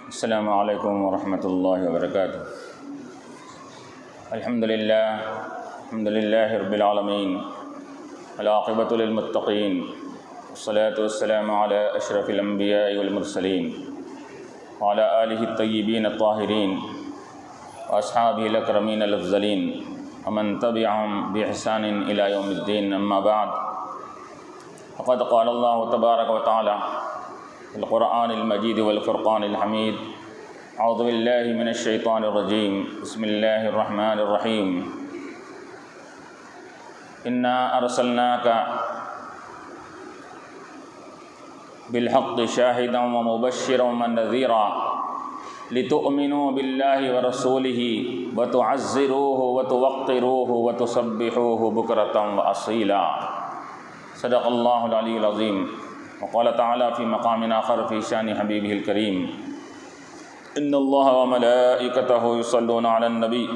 السلام علیکم ورحمۃ اللہ وبرکاتہ۔ الحمد للہ رب العالمین، والعاقبۃ للمتقین، والصلاۃ والسلام علی اشرف الانبیاء والمرسلین، وعلی آلہ الطیبین الطاہرین، واصحابہ الاکرمین الافضلین، ومن تبعہم باحسان الی یوم الدین، اما بعد، فقد قال اللہ تبارک وتعالی القرآن المجید والفرقان الحمید، اعوذ باللہ من الشیطان الرجیم، بسم اللہ الرحمن الرحیم، انا ارسلناک بالحق شاہدا ومبشرا ونذیرا لتؤمنوا باللہ ورسولہ وتعزروہ وتوقروہ وتسبحوہ بکرۃ واصیلا، صدق اللہ العلی العظیم۔ وقال تعالی فی مقام آخر فی شان حبیبہ الکریم، ان اللہ وملائکتہ یصلون علی النبی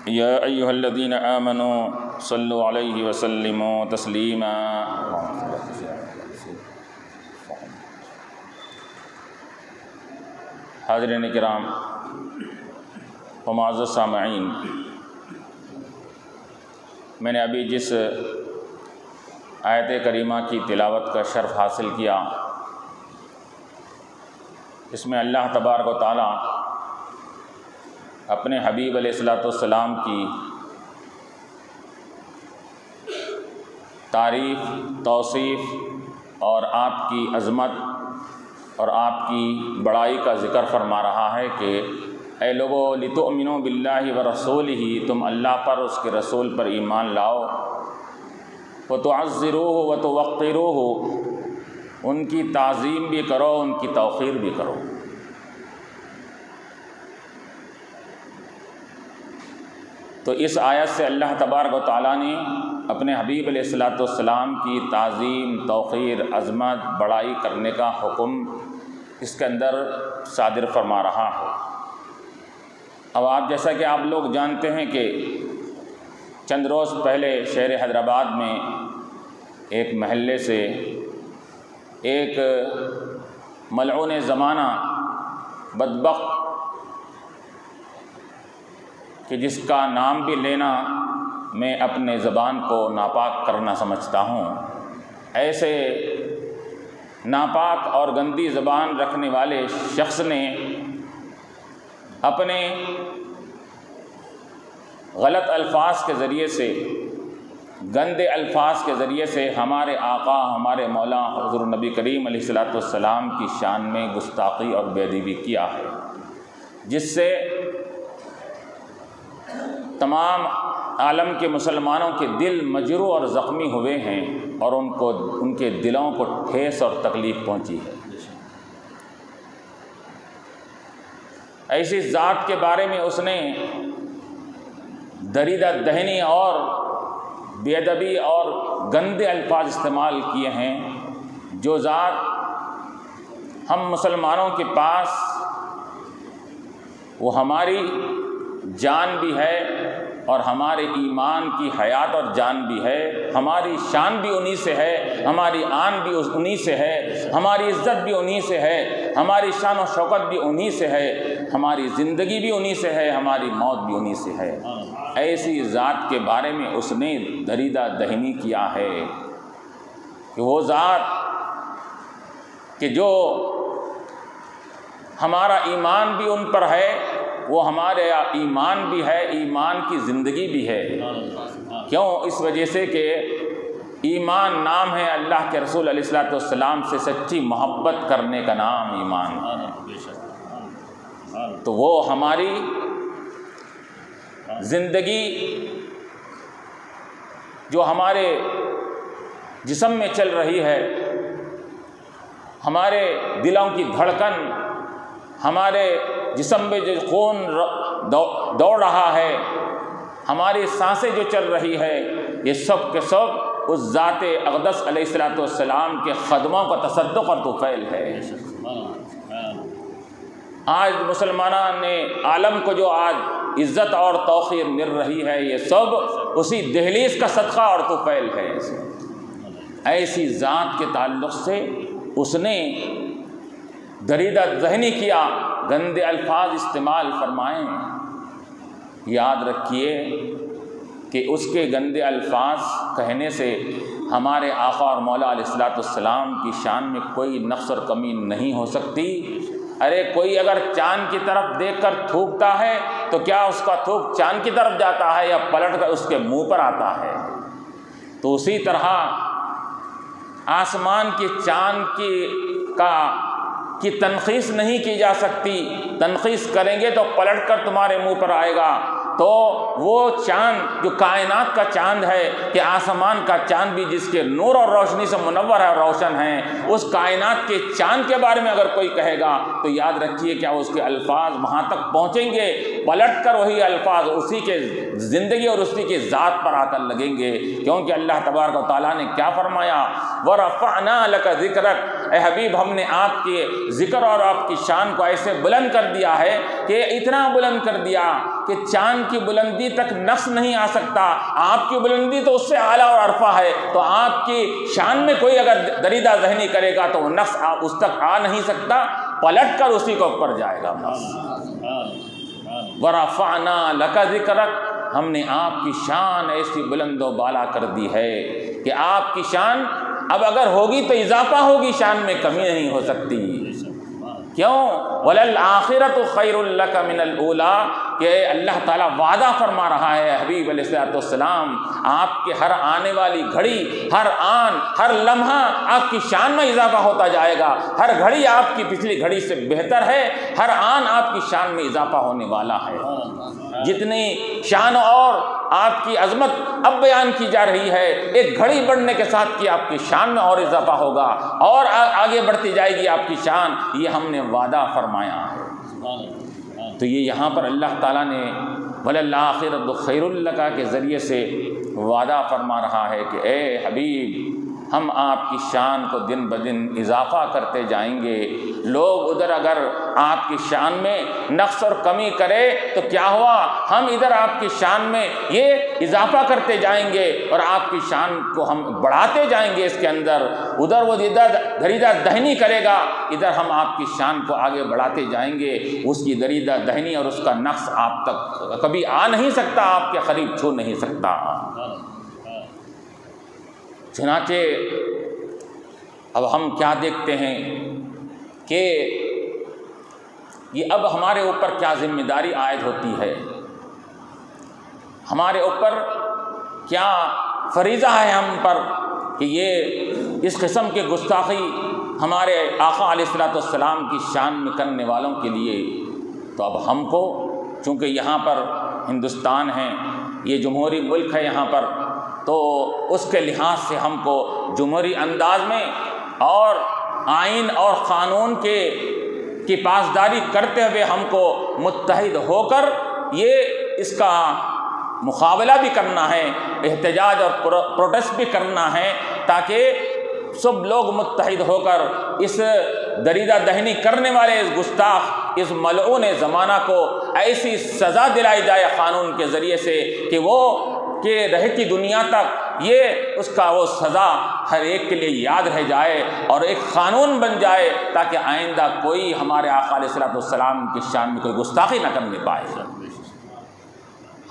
یا ایہا الذین آمنوا صلوا علیہ وسلموا تسلیما۔ حاضرین کرام و معزز سامعین، میں نے ابھی جس آیت کریمہ کی تلاوت کا شرف حاصل کیا، اس میں اللہ تبارک و تعالی اپنے حبیب علیہ السلام کی تعریف، توصیف اور آپ کی عظمت اور آپ کی بڑائی کا ذکر فرما رہا ہے کہ اے لوگو لتؤمنوا باللہ ورسولہ، تم اللہ پر، اس کے رسول پر ایمان لاؤ، وتعزروہ وتوقروہ، ان کی تعظیم بھی کرو، ان کی توقیر بھی کرو۔ تو اس آیت سے اللہ تبارک و تعالیٰ نے اپنے حبیب علیہ السلام کی تعظیم، توقیر، عظمت، بڑائی کرنے کا حکم اس کے اندر صادر فرما رہا ہے۔ اب آپ جیسا کہ آپ لوگ جانتے ہیں کہ چند روز پہلے شہر حیدرآباد میں ایک محلے سے ایک ملعون زمانہ بدبخت، کہ جس کا نام بھی لینا میں اپنے زبان کو ناپاک کرنا سمجھتا ہوں، ایسے ناپاک اور گندی زبان رکھنے والے شخص نے اپنے غلط الفاظ کے ذریعے سے، گندے الفاظ کے ذریعے سے ہمارے آقا، ہمارے مولا حضور نبی کریم علیہ السلام کی شان میں گستاخی اور بے ادبی کیا ہے، جس سے تمام عالم کے مسلمانوں کے دل مجروح اور زخمی ہوئے ہیں، اور ان کے دلوں کو ٹھیس اور تکلیف پہنچی ہے۔ ایسی ذات کے بارے میں اس نے دریدہ دہنی اور بے ادبی اور گندے الفاظ استعمال کیے ہیں، جو ذات ہم مسلمانوں کے پاس وہ ہماری جان بھی ہے اور ہمارے ایمان کی حیات اور جان بھی ہے، ہماری شان بھی انہی سے ہے، ہماری آن بھی انہی سے ہے، ہماری عزت بھی انہی سے ہے، ہماری شان و شوکت بھی انہی سے ہے، ہماری زندگی بھی انہی سے ہے، ہماری موت بھی انہی سے ہے۔ ایسی ذات کے بارے میں اس نے دریدہ دہنی کیا ہے کہ وہ ذات کہ جو ہمارا ایمان بھی ان پر ہے، وہ ہمارے ایمان بھی ہے، ایمان کی زندگی بھی ہے۔ کیوں؟ اس وجہ سے کہ ایمان نام ہے اللہ کے رسول علیہ السلام سے سچی محبت کرنے کا نام ایمان ہے۔ تو وہ ہماری زندگی جو ہمارے جسم میں چل رہی ہے، ہمارے دلوں کی دھڑکن، ہمارے جسم میں جو خون دوڑ رہا ہے، ہماری سانسیں جو چل رہی ہے، یہ سب کے سب اس ذات اقدس علیہ السلام کے قدموں کا تصدق اور طفیل ہے۔ آج مسلمانوں نے عالم کو جو آج عزت اور توقیر مل رہی ہے، یہ سب اسی دہلیز کا صدقہ اور طفیل ہے۔ ایسی ذات کے تعلق سے اس نے دریدہ ذہنی کیا، گندے الفاظ استعمال فرمائیں، یاد رکھیے کہ اس کے گندے الفاظ کہنے سے ہمارے آقا اور مولا علیہ الصلوۃ والسلام کی شان میں کوئی نقص اور کمی نہیں ہو سکتی۔ ارے کوئی اگر چاند کی طرف دیکھ کر تھوکتا ہے تو کیا اس کا تھوک چاند کی طرف جاتا ہے یا پلٹ کر اس کے منہ پر آتا ہے؟ تو اسی طرح آسمان کے چاند کی تنخیص نہیں کی جا سکتی، تنخیص کریں گے تو پلٹ کر تمہارے منہ پر آئے گا۔ تو وہ چاند جو کائنات کا چاند ہے کہ آسمان کا چاند بھی جس کے نور اور روشنی سے منور ہے اور روشن ہے، اس کائنات کے چاند کے بارے میں اگر کوئی کہے گا تو یاد رکھیے کیا اس کے الفاظ وہاں تک پہنچیں گے، پلٹ کر وہی الفاظ اسی کے زندگی اور اسی کی ذات پر آ کر لگیں گے، کیونکہ اللہ تبارک و تعالیٰ نے کیا فرمایا، وَرَفَعْنَا لَكَ ذِكْرَكَ، اے حبیب ہم نے آپ کے ذکر اور آپ کی شان کو ایسے بلند کر دیا ہے کہ اتنا بلند کر دیا کہ چاند کی بلندی تک نقص نہیں آ سکتا، آپ کی بلندی تو اس سے اعلیٰ اور عرفہ ہے، تو آپ کی شان میں کوئی اگر دریدہ ذہنی کرے گا تو وہ نقص اس تک آ نہیں سکتا، پلٹ کر اسی کو اوپر جائے گا۔ وَرَفَعْنَا لَكَ ذِكْرَكَ، ہم نے آپ کی شان ایسی بلند و بالا کر دی ہے کہ آپ کی شان اب اگر ہوگی تو اضافہ ہوگی، شان میں کمی نہیں ہو سکتی۔ کیوں؟ وَلَلْآخِرَةُ خَيْرٌ لَكَ مِنَ الْأُولَىٰ، کہ اللہ تعالیٰ وعدہ فرما رہا ہے حبیب علیہ الصلوۃ والسلام، آپ کے ہر آنے والی گھڑی، ہر آن، ہر لمحہ آپ کی شان میں اضافہ ہوتا جائے گا، ہر گھڑی آپ کی پچھلی گھڑی سے بہتر ہے، ہر آن آپ کی شان میں اضافہ ہونے والا ہے۔ جتنی شان اور آپ کی عظمت اب بیان کی جا رہی ہے، ایک گھڑی بڑھنے کے ساتھ کہ آپ کی شان میں اور اضافہ ہوگا اور آگے بڑھتی جائے گی آپ کی شان، یہ ہم نے وعدہ فرمایا ہے۔ تو یہ یہاں پر اللہ تعالیٰ نے وَلَلْآخِرَةُ خَيْرٌ لَكَ کے ذریعے سے وعدہ فرما رہا ہے کہ اے حبیب ہم آپ کی شان کو دن بدن اضافہ کرتے جائیں گے۔ لوگ ادھر اگر آپ کی شان میں نقص اور کمی کرے تو کیا ہوا، ہم ادھر آپ کی شان میں یہ اضافہ کرتے جائیں گے اور آپ کی شان کو ہم بڑھاتے جائیں گے۔ اس کے اندر ادھر وہ دریدہ دہنی کرے گا، ادھر ہم آپ کی شان کو آگے بڑھاتے جائیں گے، اس کی دریدہ دہنی اور اس کا نقص آپ تک کبھی آ نہیں سکتا، آپ کے قریب چھو نہیں سکتا۔ چنانچہ اب ہم کیا دیکھتے ہیں کہ یہ اب ہمارے اوپر کیا ذمہ داری عائد ہوتی ہے، ہمارے اوپر کیا فریضہ ہے ہم پر کہ یہ اس قسم کی گستاخی ہمارے آقا علیہ الصلوۃ والسلام کی شان میں کرنے والوں کے لیے۔ تو اب ہم کو چونکہ یہاں پر ہندوستان ہے، یہ جمہوری ملک ہے یہاں پر، تو اس کے لحاظ سے ہم کو جمہوری انداز میں اور آئین اور قانون کی پاسداری کرتے ہوئے ہم کو متحد ہو کر یہ اس کا مقابلہ بھی کرنا ہے، احتجاج اور پروٹیسٹ بھی کرنا ہے، تاکہ سب لوگ متحد ہو کر اس دریدہ دہنی کرنے والے اس گستاخ، اس ملعون زمانہ کو ایسی سزا دلائی جائے قانون کے ذریعے سے کہ وہ کہ رہتی دنیا تک یہ اس کا وہ سزا ہر ایک کے لیے یاد رہ جائے اور ایک قانون بن جائے، تاکہ آئندہ کوئی ہمارے آقا علیہ الصلوۃ والسلام کی شان میں کوئی گستاخی نہ کرنے پائے۔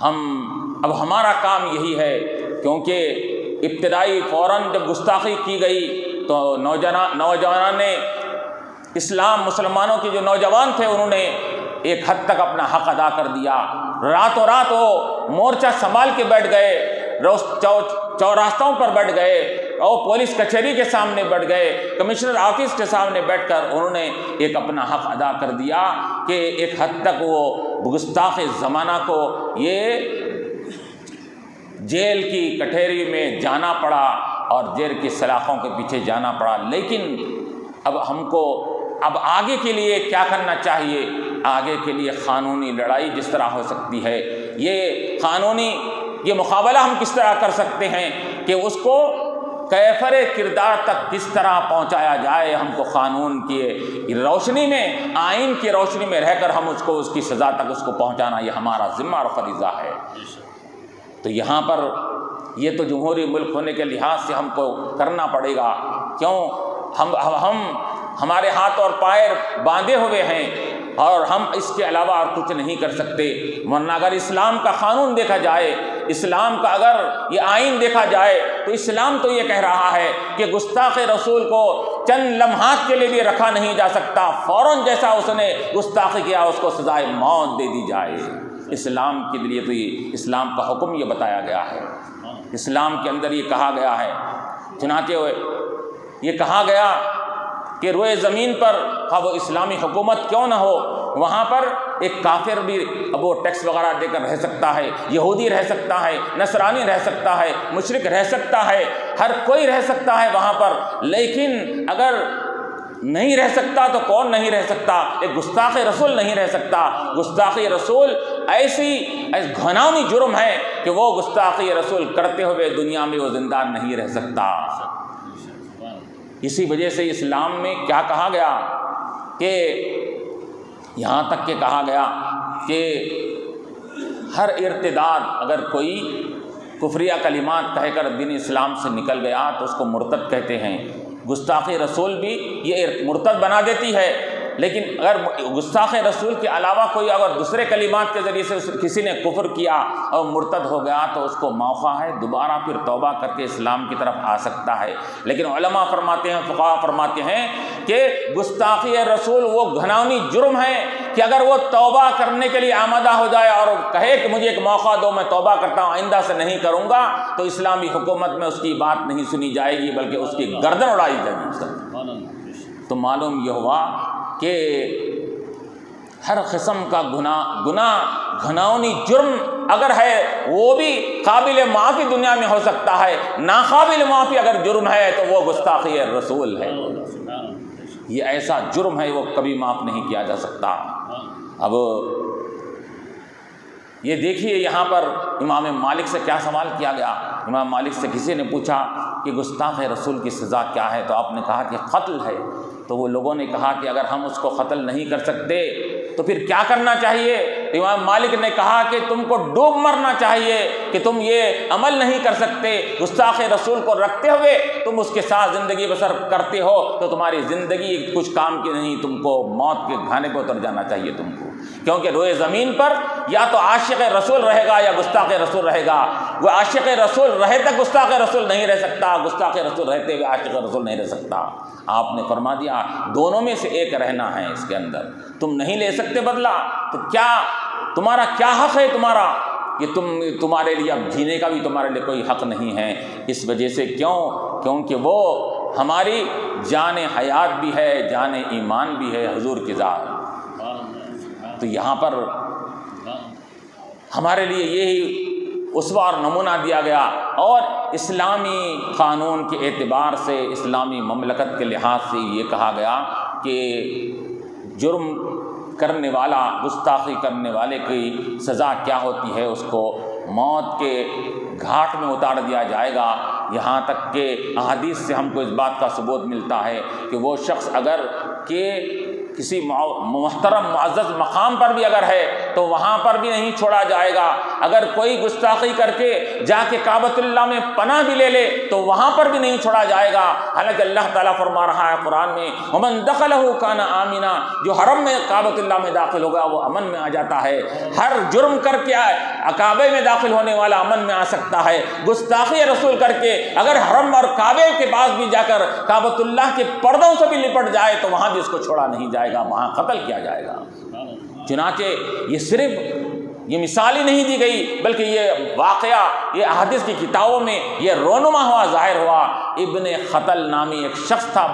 اب ہمارا کام یہی ہے، کیونکہ ابتدائی فوراً جب گستاخی کی گئی تو نوجوانان اسلام، مسلمانوں کے جو نوجوان تھے، انہوں نے ایک حد تک اپنا حق ادا کر دیا، راتوں رات وہ مورچہ سنبھال کے بیٹھ گئے، چوراستوں پر بیٹھ گئے اور پولیس کچہری کے سامنے بیٹھ گئے، کمشنر آفس کے سامنے بیٹھ کر انہوں نے ایک اپنا حق ادا کر دیا کہ ایک حد تک وہ گستاخ زمانہ کو یہ جیل کی کٹہری میں جانا پڑا اور جیل کی سلاخوں کے پیچھے جانا پڑا۔ لیکن اب ہم کو اب آگے کے لیے کیا کرنا چاہیے؟ آگے کے لیے قانونی لڑائی جس طرح ہو سکتی ہے، یہ مقابلہ ہم کس طرح کر سکتے ہیں کہ اس کو کیفر کردار تک کس طرح پہنچایا جائے، ہم کو قانون کی روشنی میں، آئین کی روشنی میں رہ کر ہم اس کی سزا تک اس کو پہنچانا، یہ ہمارا ذمہ اور فریضہ ہے۔ تو یہاں پر یہ تو جمہوری ملک ہونے کے لحاظ سے ہم کو کرنا پڑے گا، کیوں؟ ہمارے ہاتھ اور پیر باندھے ہوئے ہیں اور ہم اس کے علاوہ اور کچھ نہیں کر سکتے، ورنہ اگر اسلام کا قانون دیکھا جائے، اسلام کا اگر یہ آئین دیکھا جائے تو اسلام تو یہ کہہ رہا ہے کہ گستاخ رسول کو چند لمحات کے لیے بھی رکھا نہیں جا سکتا، فوراً جیسا اس نے گستاخی کیا اس کو سزائے موت دے دی جائے۔ اسلام کے لیے تو یہ اسلام کا حکم یہ بتایا گیا ہے، اسلام کے اندر یہ کہا گیا ہے، چنانچہ یہ کہا گیا کہ روئے زمین پر خواہ وہ اسلامی حکومت کیوں نہ ہو، وہاں پر ایک کافر بھی اب وہ ٹیکس وغیرہ دے کر رہ سکتا ہے، یہودی رہ سکتا ہے، نصرانی رہ سکتا ہے، مشرک رہ سکتا ہے، ہر کوئی رہ سکتا ہے وہاں پر، لیکن اگر نہیں رہ سکتا تو کون نہیں رہ سکتا؟ ایک گستاخ رسول نہیں رہ سکتا۔ گستاخی رسول ایسی گھناؤنی جرم ہے کہ وہ گستاخی رسول کرتے ہوئے دنیا میں وہ زندہ نہیں رہ سکتا۔ اسی وجہ سے اسلام میں کیا کہا گیا کہ یہاں تک کہ کہا گیا کہ ہر ارتداد اگر کوئی کفریہ کلمات کہہ کر دین اسلام سے نکل گیا تو اس کو مرتد کہتے ہیں۔ گستاخی رسول بھی یہ مرتد بنا دیتی ہے، لیکن اگر گستاخ رسول کے علاوہ کوئی اگر دوسرے کلمات کے ذریعے سے کسی نے کفر کیا اور مرتد ہو گیا تو اس کو موقع ہے دوبارہ پھر توبہ کر کے اسلام کی طرف آ سکتا ہے۔ لیکن علماء فرماتے ہیں، فقہاء فرماتے ہیں کہ گستاخی رسول وہ گھناؤنی جرم ہے کہ اگر وہ توبہ کرنے کے لیے آمادہ ہو جائے اور کہے کہ مجھے ایک موقع دو، میں توبہ کرتا ہوں، آئندہ سے نہیں کروں گا، تو اسلامی حکومت میں اس کی بات نہیں سنی جائے گی بلکہ اس کی گردن اڑائی جائے گی۔ تو معلوم یہ ہوا کہ ہر قسم کا گناہ گھناؤنی جرم اگر ہے وہ بھی قابل معافی دنیا میں ہو سکتا ہے، ناقابل معافی اگر جرم ہے تو وہ گستاخی رسول ہے۔ یہ ایسا جرم ہے وہ کبھی معاف نہیں کیا جا سکتا۔ اب یہ دیکھیے یہاں پر امام مالک سے کیا سوال کیا گیا۔ امام مالک سے کسی نے پوچھا کہ گستاخ رسول کی سزا کیا ہے، تو آپ نے کہا کہ قتل ہے۔ تو وہ لوگوں نے کہا کہ اگر ہم اس کو قتل نہیں کر سکتے تو پھر کیا کرنا چاہیے؟ امام مالک نے کہا کہ تم کو ڈوب مرنا چاہیے، کہ تم یہ عمل نہیں کر سکتے، گستاخ رسول کو رکھتے ہوئے تم اس کے ساتھ زندگی بسر کرتے ہو تو تمہاری زندگی کچھ کام کی نہیں، تم کو موت کے گھانے پہ اتر جانا چاہیے تم کو، کیونکہ روئے زمین پر یا تو عاشق رسول رہے گا یا گستاخ رسول رہے گا۔ وہ عاشق رسول رہے تک گستاخ رسول نہیں رہ سکتا، گستاخ رسول رہتے ہوئے عاشق رسول نہیں رہ سکتا۔ آپ نے فرما دیا دونوں میں سے ایک رہنا ہے، اس کے اندر تم نہیں لے سکتے بدلہ، تو کیا تمہارا کیا حق ہے تمہارا کہ تمہارے لیے اب جینے کا بھی تمہارے لیے کوئی حق نہیں ہے۔ اس وجہ سے کیونکہ وہ ہماری جان حیات بھی ہے، جان ایمان بھی ہے، حضور کی ذات۔ تو یہاں پر ہمارے لیے یہی اسوہ اور نمونہ دیا گیا، اور اسلامی قانون کے اعتبار سے، اسلامی مملکت کے لحاظ سے یہ کہا گیا کہ جرم کرنے والا، گستاخی کرنے والے کی سزا کیا ہوتی ہے، اس کو موت کے گھاٹ میں اتار دیا جائے گا۔ یہاں تک کہ احادیث سے ہم کو اس بات کا ثبوت ملتا ہے کہ وہ شخص اگر کہ کسی محترم معزز مقام پر بھی اگر ہے تو وہاں پر بھی نہیں چھوڑا جائے گا۔ اگر کوئی گستاخی کر کے جا کے کعبۃ اللہ میں پناہ بھی لے لے تو وہاں پر بھی نہیں چھوڑا جائے گا، حالانکہ اللہ تعالیٰ فرما رہا ہے قرآن میں ومن دخلہ کان آمنا، جو حرم میں کعبۃ اللہ میں داخل ہوگا وہ امن میں آ جاتا ہے۔ ہر جرم کر کے کعبے میں داخل ہونے والا امن میں آ سکتا ہے، گستاخی رسول کر کے اگر حرم اور کعبے کے پاس بھی جا کر کعبۃ اللہ کے پردوں سے بھی لپٹ جائے تو وہاں بھی اس کو چھوڑا نہیں جائے گا، وہاں قتل کیا جائے گا۔ چنانچہ یہ صرف یہ مثال ہی نہیں دی گئی بلکہ یہ واقعہ یہ احادیث کی کتابوں میں یہ رونما ہوا، ظاہر ہوا۔ ابن خطل نامی ایک شخص تھا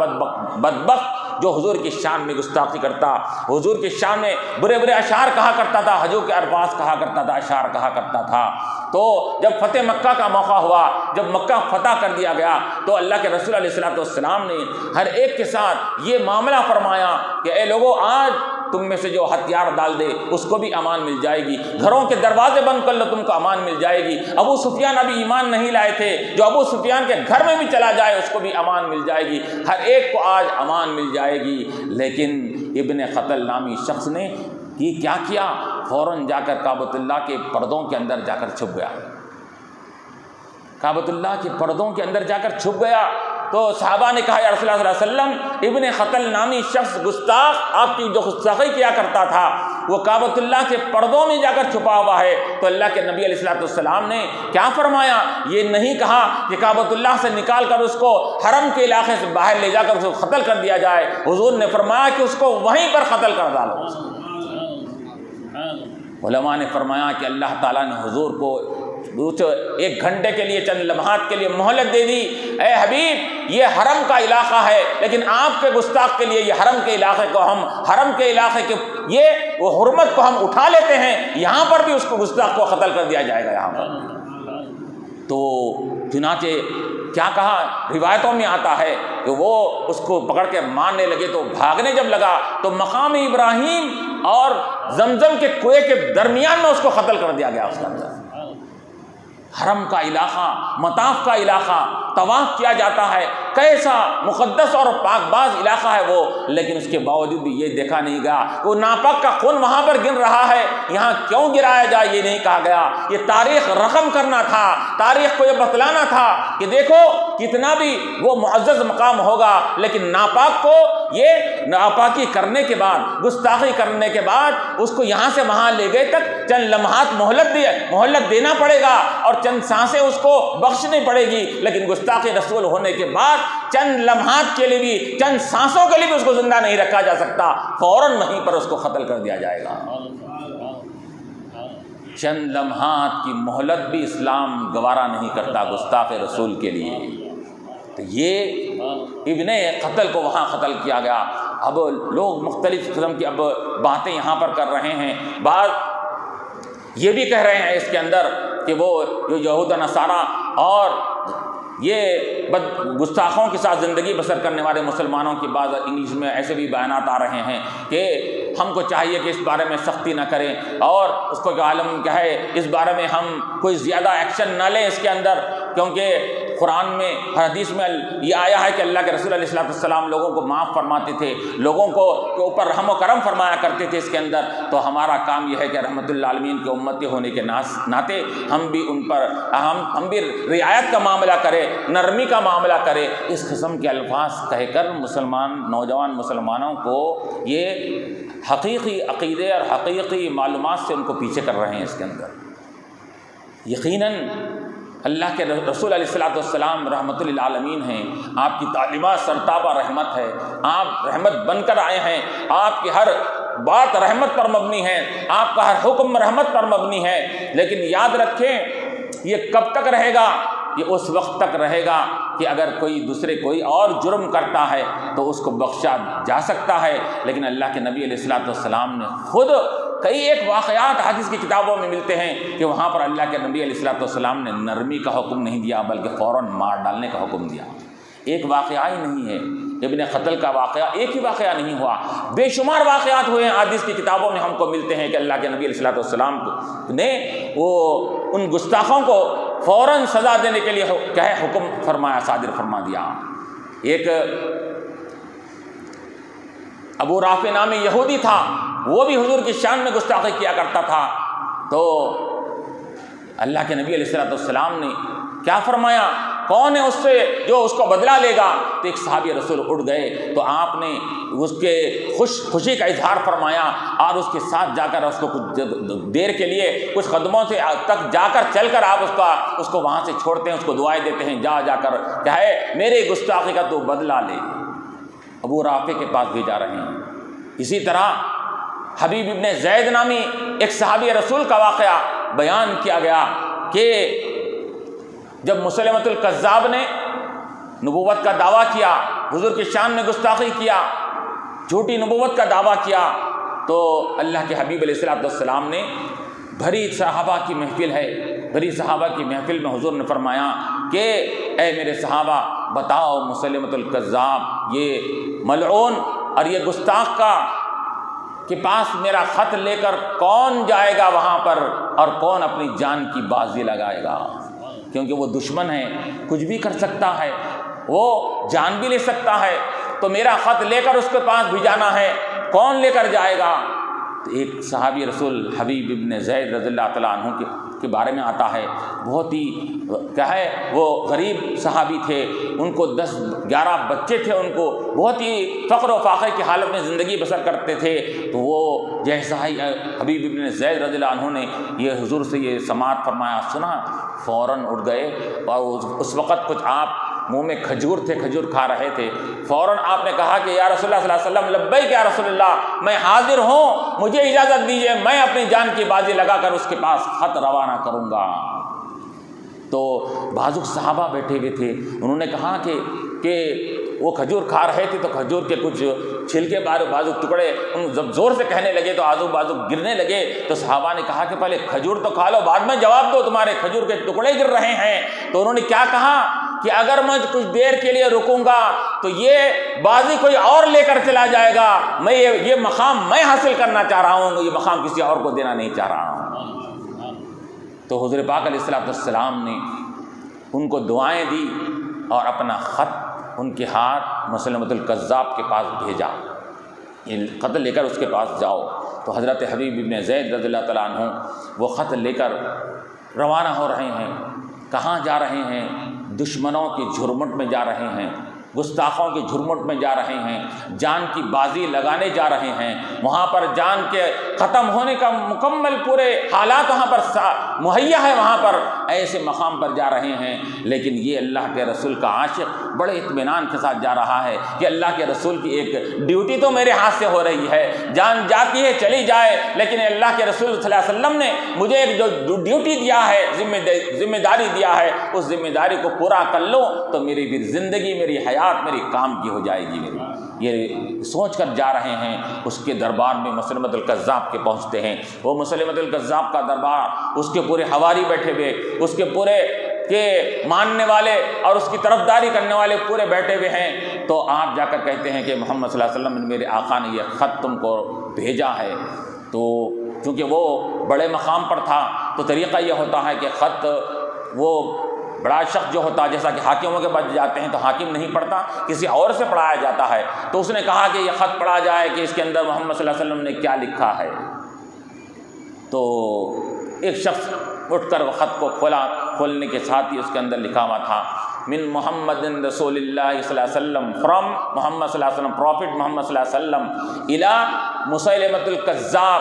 بدبخت، جو حضور کی شان میں گستاخی کرتا، حضور کی شان میں برے برے اشعار کہا کرتا تھا، حجوں کے الفاظ کہا کرتا تھا، اشعار کہا کرتا تھا۔ تو جب فتح مکہ کا موقع ہوا، جب مکہ فتح کر دیا گیا تو اللہ کے رسول علیہ الصلوۃ والسلام نے ہر ایک کے ساتھ یہ معاملہ فرمایا کہ اے لوگوں، آج تم میں سے جو ہتھیار ڈال دے اس کو بھی امان مل جائے گی، گھروں کے دروازے بند کر لو تم کو امان مل جائے گی۔ ابو سفیان ابھی ایمان نہیں لائے تھے، جو ابو سفیان کے گھر میں بھی چلا جائے اس کو بھی امان مل جائے گی، ہر ایک کو آج امان مل جائے گی۔ لیکن ابن خطل نامی شخص نے یہ کیا کیا؟ فوراً جا کر کعبۃ اللہ کے پردوں کے اندر جا کر چھپ گیا، کعبۃ اللہ کے پردوں کے اندر جا کر چھپ گیا، تو صحابہ نے کہا یا رسول اللہ صلی اللہ علیہ وسلم ابن خطل نامی شخص گستاخ آپ کی جو گستاخی کیا کرتا تھا وہ کعبۃ اللہ کے پردوں میں جا کر چھپا ہوا ہے۔ تو اللہ کے نبی علیہ الصلوۃ والسلام نے کیا فرمایا؟ یہ نہیں کہا کہ کعبۃ اللہ سے نکال کر اس کو حرم کے علاقے سے باہر لے جا کر اس کو قتل کر دیا جائے، حضور نے فرمایا کہ اس کو وہیں پر قتل کر ڈالو۔ علماء نے فرمایا کہ اللہ تعالیٰ نے حضور کو ایک گھنٹے کے لیے، چند لمحات کے لیے مہلت دے دی، اے حبیب یہ حرم کا علاقہ ہے لیکن آپ کے گستاخ کے لیے یہ حرم کے علاقے کو ہم، حرم کے علاقے کے یہ وہ حرمت کو ہم اٹھا لیتے ہیں، یہاں پر بھی اس کو گستاخ کو قتل کر دیا جائے گا یہاں پر۔ تو چنانچہ کیا کہا، روایتوں میں آتا ہے کہ وہ اس کو پکڑ کے مارنے لگے تو بھاگنے جب لگا تو مقام ابراہیم اور زمزم کے کنویں کے درمیان میں اس کو قتل کر دیا گیا۔ اس کے اندر حرم کا علاقہ، مطاف کا علاقہ، طواف کیا جاتا ہے، کیسا مقدس اور پاک باز علاقہ ہے وہ، لیکن اس کے باوجود بھی یہ دیکھا نہیں گیا وہ ناپاک کا خون وہاں پر گر رہا ہے، یہاں کیوں گرایا جائے یہ نہیں کہا گیا۔ یہ تاریخ رقم کرنا تھا، تاریخ کو یہ بتلانا تھا کہ دیکھو کتنا بھی وہ معزز مقام ہوگا لیکن ناپاک کو یہ ناپاکی کرنے کے بعد، گستاخی کرنے کے بعد اس کو یہاں سے وہاں لے گئے تک چند لمحات مہلت دینا پڑے گا اور چند سانسیں اس کو بخشنی پڑے گی، لیکن گستاخی رسول ہونے کے بعد چند لمحات کے لیے بھی، چند سانسوں کے لیے بھی اس کو زندہ نہیں رکھا جا سکتا، فوراً وہیں پر اس کو قتل کر دیا جائے گا۔ چند لمحات کی مہلت بھی اسلام گوارا نہیں کرتا گستاخ رسول کے لیے۔ تو یہ ابن قتل کو وہاں قتل کیا گیا۔ اب لوگ مختلف قسم کی اب باتیں یہاں پر کر رہے ہیں، بعض یہ بھی کہہ رہے ہیں اس کے اندر کہ وہ جو یہود و نصارہ اور یہ گستاخوں کے ساتھ زندگی بسر کرنے والے مسلمانوں کی بعض انگلش میں ایسے بھی بیانات آ رہے ہیں کہ ہم کو چاہیے کہ اس بارے میں سختی نہ کریں اور اس کو عالم کیا ہے اس بارے میں ہم کوئی زیادہ ایکشن نہ لیں اس کے اندر، کیونکہ قرآن میں حدیث میں یہ آیا ہے کہ اللہ کے رسول علیہ السلام لوگوں کو معاف فرماتے تھے، لوگوں کو کے اوپر رحم و کرم فرمایا کرتے تھے اس کے اندر۔ تو ہمارا کام یہ ہے کہ رحمت للعالمین کے امتی ہونے کے ناطے ہم بھی ان پر ہم بھی رعایت کا معاملہ کریں، نرمی کا معاملہ کرے، اس قسم کے الفاظ کہہ کر نوجوان مسلمانوں کو یہ حقیقی عقیدے اور حقیقی معلومات سے ان کو پیچھے کر رہے ہیں اس کے اندر۔ یقیناً اللہ کے رسول علیہ الصلوۃ والسلام رحمت للعالمین ہیں، آپ کی تعلیمات سرتابہ رحمت ہے، آپ رحمت بن کر آئے ہیں، آپ کی ہر بات رحمت پر مبنی ہے، آپ کا ہر حکم رحمت پر مبنی ہے، لیکن یاد رکھیں یہ کب تک رہے گا؟ یہ اس وقت تک رہے گا کہ اگر کوئی اور جرم کرتا ہے تو اس کو بخشا جا سکتا ہے، لیکن اللہ کے نبی علیہ الصلوۃ والسلام نے خود کئی ایک واقعات حدیث کی کتابوں میں ملتے ہیں کہ وہاں پر اللہ کے نبی علیہ الصلوۃ والسلام نے نرمی کا حکم نہیں دیا بلکہ فوراً مار ڈالنے کا حکم دیا۔ ایک واقعہ ہی نہیں ہے ابن قتل کا واقعہ، ایک ہی واقعہ نہیں ہوا، بے شمار واقعات ہوئے ہیں حدیث کی کتابوں میں ہم کو ملتے ہیں کہ اللہ کے نبی علیہ الصلوۃ والسلام نے وہ ان گستاخوں کو فوراً سزا دینے کے لیے کیا ہے حکم فرمایا، صادر فرما دیا۔ ایک ابو رافع نامی یہودی تھا، وہ بھی حضور کی شان میں گستاخی کیا کرتا تھا، تو اللہ کے نبی علیہ الصلوۃ والسلام نے کیا فرمایا، کون ہے اس سے جو اس کو بدلہ لے گا؟ تو ایک صحابی رسول اٹھ گئے تو آپ نے اس کے خوشی کا اظہار فرمایا اور اس کے ساتھ جا کر اس کو کچھ دیر کے لیے کچھ قدموں سے تک جا کر چل کر آپ اس کو وہاں سے چھوڑتے ہیں، اس کو دعائیں دیتے ہیں، جا کر کیا ہے میرے گستاخی کا تو بدلہ لے۔ ابو رافع کے پاس بھیجا رہے ہیں۔ اسی طرح حبیب ابن زید نامی ایک صحابی رسول کا واقعہ بیان کیا گیا کہ جب مسلمۃ الکذاب نے نبوت کا دعویٰ کیا، حضور کی شان میں گستاخی کیا، جھوٹی نبوت کا دعویٰ کیا، تو اللہ کے حبیب علیہ الصلوۃ والسلام نے بھری صحابہ کی محفل ہے، بھری صحابہ کی محفل میں حضور نے فرمایا کہ اے میرے صحابہ بتاؤ مسلمۃ الکذاب یہ ملعون اور یہ گستاخ کے پاس میرا خط لے کر کون جائے گا وہاں پر اور کون اپنی جان کی بازی لگائے گا؟ کیونکہ وہ دشمن ہے، کچھ بھی کر سکتا ہے، وہ جان بھی لے سکتا ہے، تو میرا خط لے کر اس کے پاس بھیجانا ہے، کون لے کر جائے گا؟ تو ایک صحابی رسول حبیب ابن زید رضی اللہ تعالیٰ عنہ کے بارے میں آتا ہے، بہت ہی کیا ہے وہ غریب صحابی تھے، ان کو 10-11 بچے تھے، ان کو بہت ہی فقر و فاقے کی حالت میں زندگی بسر کرتے تھے۔ تو وہ جیسا ہی حبیب ابن زید رضی اللہ عنہ نے یہ حضور سے یہ سماعت فرمایا، سنا، فوراً اٹھ گئے، اور اس وقت کچھ آپ منہ میں کھجور تھے، کھجور کھا رہے تھے، فوراً آپ نے کہا کہ یا رسول اللہ صلی اللہ علیہ وسلم، لبیک یا رسول اللہ، میں حاضر ہوں، مجھے اجازت دیجیے، میں اپنی جان کی بازی لگا کر اس کے پاس خط روانہ کروں گا۔ تو بعض صحابہ بیٹھے ہوئے تھے، انہوں نے کہا کہ وہ کھجور کھا رہے تھے تو کھجور کے کچھ چھلکے بازو ٹکڑے ان جب زور سے کہنے لگے تو آزو بازو گرنے لگے، تو صحابہ نے کہا کہ پہلے کھجور تو کھا لو، بعد میں جواب دو، تمہارے کھجور کے ٹکڑے گر رہے ہیں۔ تو انہوں نے کیا کہا کہ اگر میں کچھ دیر کے لیے رکوں گا تو یہ بازی کوئی اور لے کر چلا جائے گا، میں یہ مقام میں حاصل کرنا چاہ رہا ہوں، یہ مقام کسی اور کو دینا نہیں چاہ رہا ہوں۔ تو حضور پاک علیہ السلام نے ان کو دعائیں دی اور اپنا خط ان کے ہاتھ مسلمۃ الکذاب کے پاس بھیجا، یہ خط لے کر اس کے پاس جاؤ۔ تو حضرت حبیب ابن زید رضی اللہ تعالیٰ عنہ وہ خط لے کر روانہ ہو رہے ہیں۔ کہاں جا رہے ہیں؟ دشمنوں کی جھرمٹ میں جا رہے ہیں، گستاخوں کی جھرمٹ میں جا رہے ہیں، جان کی بازی لگانے جا رہے ہیں، وہاں پر جان کے ختم ہونے کا مکمل پورے حالات وہاں پر مہیا ہے، وہاں پر ایسے مقام پر جا رہے ہیں۔ لیکن یہ اللہ کے رسول کا عاشق بڑے اطمینان کے ساتھ جا رہا ہے کہ اللہ کے رسول کی ایک ڈیوٹی تو میرے ہاتھ سے ہو رہی ہے، جان جاتی ہے چلی جائے، لیکن اللہ کے رسول صلی اللہ علیہ وسلم نے مجھے ایک جو ڈیوٹی دیا ہے، ذمہ داری دیا ہے، اس ذمہ داری کو پورا کر لو تو میری بھی زندگی، میری حیات میری کام کی ہو جائے گی میری۔ یہ سوچ کر جا رہے ہیں، اس کے دربار میں مسلمۃ الکذاب کے پہنچتے ہیں۔ وہ مسلمۃ الکذاب کا دربار، اس کے پورے حواری بیٹھے ہوئے، اس کے پورے کے ماننے والے اور اس کی طرفداری کرنے والے پورے بیٹھے ہوئے ہیں۔ تو آپ جا کر کہتے ہیں کہ محمد صلی اللہ علیہ وسلم نے، میرے آقا نے یہ خط تم کو بھیجا ہے۔ تو چونکہ وہ بڑے مقام پر تھا تو طریقہ یہ ہوتا ہے کہ خط وہ بڑا شخص جو ہوتا ہے، جیسا کہ حاکموں کے پاس جاتے ہیں تو حاکم نہیں پڑھتا، کسی اور سے پڑھایا جاتا ہے۔ تو اس نے کہا کہ یہ خط پڑھا جائے کہ اس کے اندر محمد صلی اللہ علیہ وسلم نے کیا لکھا ہے۔ تو ایک شخص اٹھ کر وہ خط کو کھولا، کھولنے کے ساتھ ہی اس کے اندر لکھا ہوا تھا، من محمد رسول اللہ صلی اللہ علیہ وسلم، فرام محمد صلی اللہ علیہ وسلم، پروفٹ محمد صلی اللہ علیہ وسلم، الی مسیلمۃ الکذاب،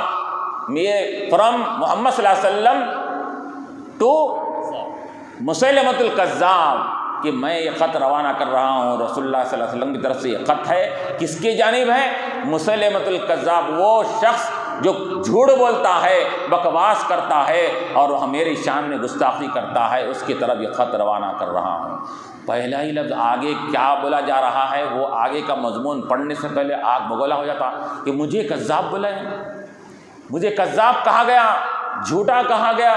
فرام محمد صلی اللہ علیہ وسلم ٹو مسیلمۃ الکذاب، کہ میں یہ خط روانہ کر رہا ہوں، رسول اللہ صلی اللہ علیہ وسلم کی طرف سے یہ خط ہے، کس کی جانب ہے؟ مسیلمۃ الکذاب، وہ شخص جو جھوٹ بولتا ہے، بکواس کرتا ہے اور وہ میری شان میں گستاخی کرتا ہے، اس کی طرف یہ خط روانہ کر رہا ہوں۔ پہلا ہی لفظ آگے کیا بولا جا رہا ہے، وہ آگے کا مضمون پڑھنے سے پہلے آگ بگولا ہو جاتا کہ مجھے کذاب بولا ہے، مجھے کذاب کہا گیا، جھوٹا کہا گیا۔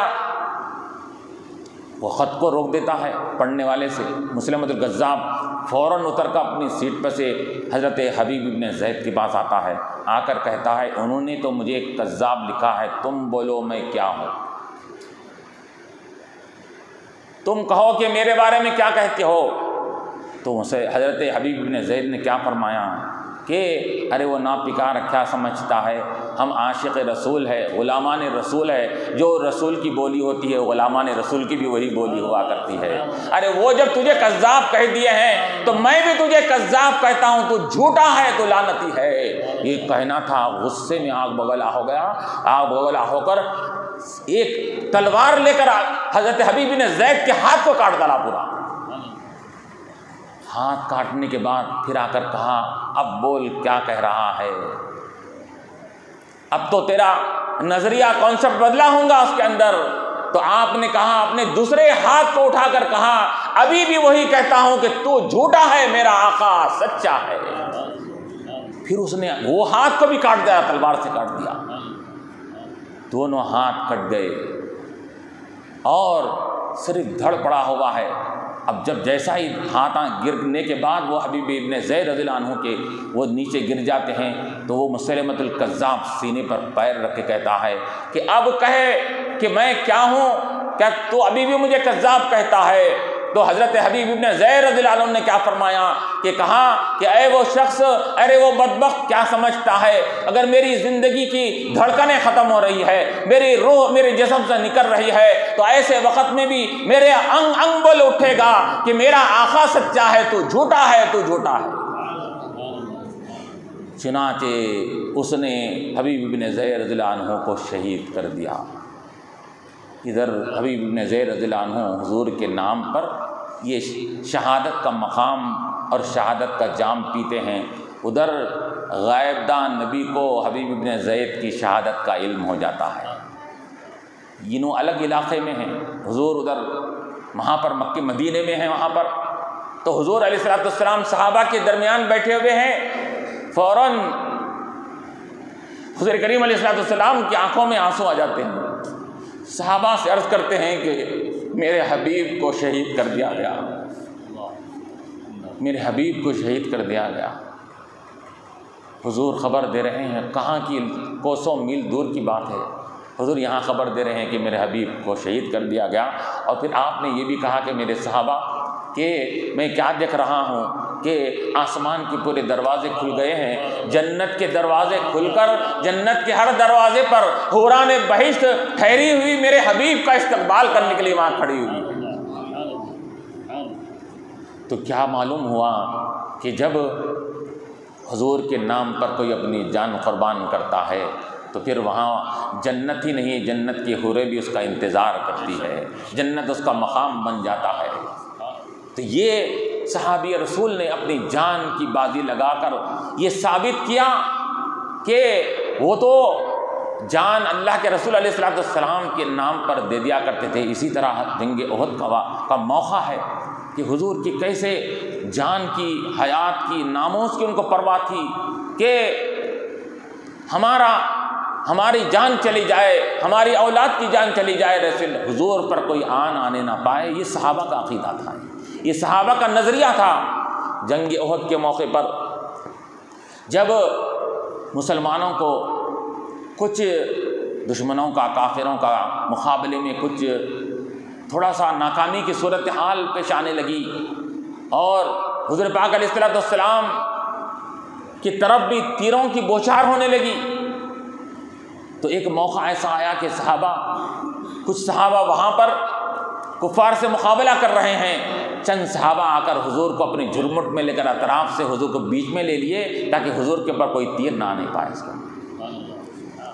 وہ خط کو روک دیتا ہے پڑھنے والے سے۔ مسلمۃ الکذاب فوراً اتر کر اپنی سیٹ پر سے حضرت حبیب ابن زید کے پاس آتا ہے، آ کر کہتا ہے انہوں نے تو مجھے کذاب لکھا ہے، تم بولو میں کیا ہوں، تم کہو کہ میرے بارے میں کیا کہتے ہو۔ تو اسے حضرت حبیب ابن زید نے کیا فرمایا کہ ارے وہ ناپکار کیا سمجھتا ہے، ہم عاشق رسول ہے، غلامان رسول ہے، جو رسول کی بولی ہوتی ہے غلامان رسول کی بھی وہی بولی ہوا کرتی ہے۔ ارے وہ جب تجھے کذاب کہہ دیے ہیں تو میں بھی تجھے کذاب کہتا ہوں، تو جھوٹا ہے، تو لعنتی ہے۔ یہ کہنا تھا، غصے میں آگ بگولا ہو گیا، آگ بگولا ہو کر ایک تلوار لے کر حضرت حبیب بن زید کے ہاتھ کو کاٹ ڈالا پورا۔ ہاتھ کاٹنے کے بعد پھر آ کر کہا اب بول کیا کہہ رہا ہے، اب تو تیرا نظریہ کانسیپٹ بدلا ہوں گا اس کے اندر۔ تو آپ نے کہا، اپنے دوسرے ہاتھ کو اٹھا کر کہا ابھی بھی وہی کہتا ہوں کہ تو جھوٹا ہے، میرا آقا سچا ہے۔ پھر اس نے وہ ہاتھ کو بھی کاٹ دیا، تلوار سے کاٹ دیا، دونوں ہاتھ کٹ گئے اور صرف دھڑ پڑا ہوا ہے۔ اب جب جیسا ہی ہاتھ گرنے کے بعد وہ حبیب ابن زید رضی اللہ عنہ کے وہ نیچے گر جاتے ہیں، تو وہ مسیلمۃ الکذاب سینے پر پیر رکھ کے کہتا ہے کہ اب کہے کہ میں کیا ہوں، کیا تو ابھی بھی مجھے کذاب کہتا ہے؟ تو حضرت حبیب ابن زید رضی اللہ عنہ نے کیا فرمایا کہ کہا کہ اے وہ شخص، ارے وہ بدبخت کیا سمجھتا ہے، اگر میری زندگی کی دھڑکنیں ختم ہو رہی ہے، میری روح میرے جسم سے نکل رہی ہے، تو ایسے وقت میں بھی میرے انگ انگ بول اٹھے گا کہ میرا آقا سچا ہے، تو جھوٹا ہے، تو جھوٹا ہے۔ چنانچہ اس نے حبیب ابن زید رضی اللہ عنہ کو شہید کر دیا۔ ادھر حبیب ابن زید رضی اللہ عنہ حضور کے نام پر یہ شہادت کا مقام اور شہادت کا جام پیتے ہیں، ادھر غائب دان نبی کو حبیب ابن زید کی شہادت کا علم ہو جاتا ہے۔ یہ الگ علاقے میں ہیں، حضور ادھر وہاں پر مکہ مدینے میں ہیں، وہاں پر تو حضور علیہ الصلوۃ والسلام صحابہ کے درمیان بیٹھے ہوئے ہیں، فوراً حضور کریم علیہ الصلوۃ والسلام کی آنکھوں میں آنسو آ جاتے ہیں، صحابہ سے عرض کرتے ہیں کہ میرے حبیب کو شہید کر دیا گیا، میرے حبیب کو شہید کر دیا گیا۔ حضور خبر دے رہے ہیں، کہاں کی کوسوں میل دور کی بات ہے، حضور یہاں خبر دے رہے ہیں کہ میرے حبیب کو شہید کر دیا گیا۔ اور پھر آپ نے یہ بھی کہا کہ میرے صحابہ کہ میں کیا دیکھ رہا ہوں کہ آسمان کے پورے دروازے کھل گئے ہیں، جنت کے دروازے کھل کر جنت کے ہر دروازے پر حوران بہشت ٹھہری ہوئی میرے حبیب کا استقبال کرنے کے لیے وہاں کھڑی ہوئی۔ تو کیا معلوم ہوا کہ جب حضور کے نام پر کوئی اپنی جان قربان کرتا ہے تو پھر وہاں جنت ہی نہیں، جنت کی حوریں بھی اس کا انتظار کرتی ہے، جنت اس کا مقام بن جاتا ہے۔ تو یہ صحابی رسول نے اپنی جان کی بازی لگا کر یہ ثابت کیا کہ وہ تو جان اللہ کے رسول علیہ الصلوۃ والسلام کے نام پر دے دیا کرتے تھے۔ اسی طرح جنگ احد کا موقع ہے کہ حضور کی کیسے جان کی، حیات کی، ناموس کی ان کو پرواہ تھی کہ ہماری جان چلی جائے، ہماری اولاد کی جان چلی جائے، لیکن حضور پر کوئی آنے نہ پائے۔ یہ صحابہ کا عقیدہ تھا، یہ صحابہ کا نظریہ تھا۔ جنگ احد کے موقع پر جب مسلمانوں کو کچھ دشمنوں کا، کافروں کا مقابلے میں کچھ تھوڑا سا ناکامی کی صورتحال پیش آنے لگی اور حضور پاک علیہ الصلوۃ والسلام کی طرف بھی تیروں کی بوچھار ہونے لگی، تو ایک موقع ایسا آیا کہ کچھ صحابہ وہاں پر کفار سے مقابلہ کر رہے ہیں، چند صحابہ آ کر حضور کو اپنی جھرمٹ میں لے کر اطراف سے حضور کو بیچ میں لے لیے تاکہ حضور کے اوپر کوئی تیر نہ آنے پائے اس کا۔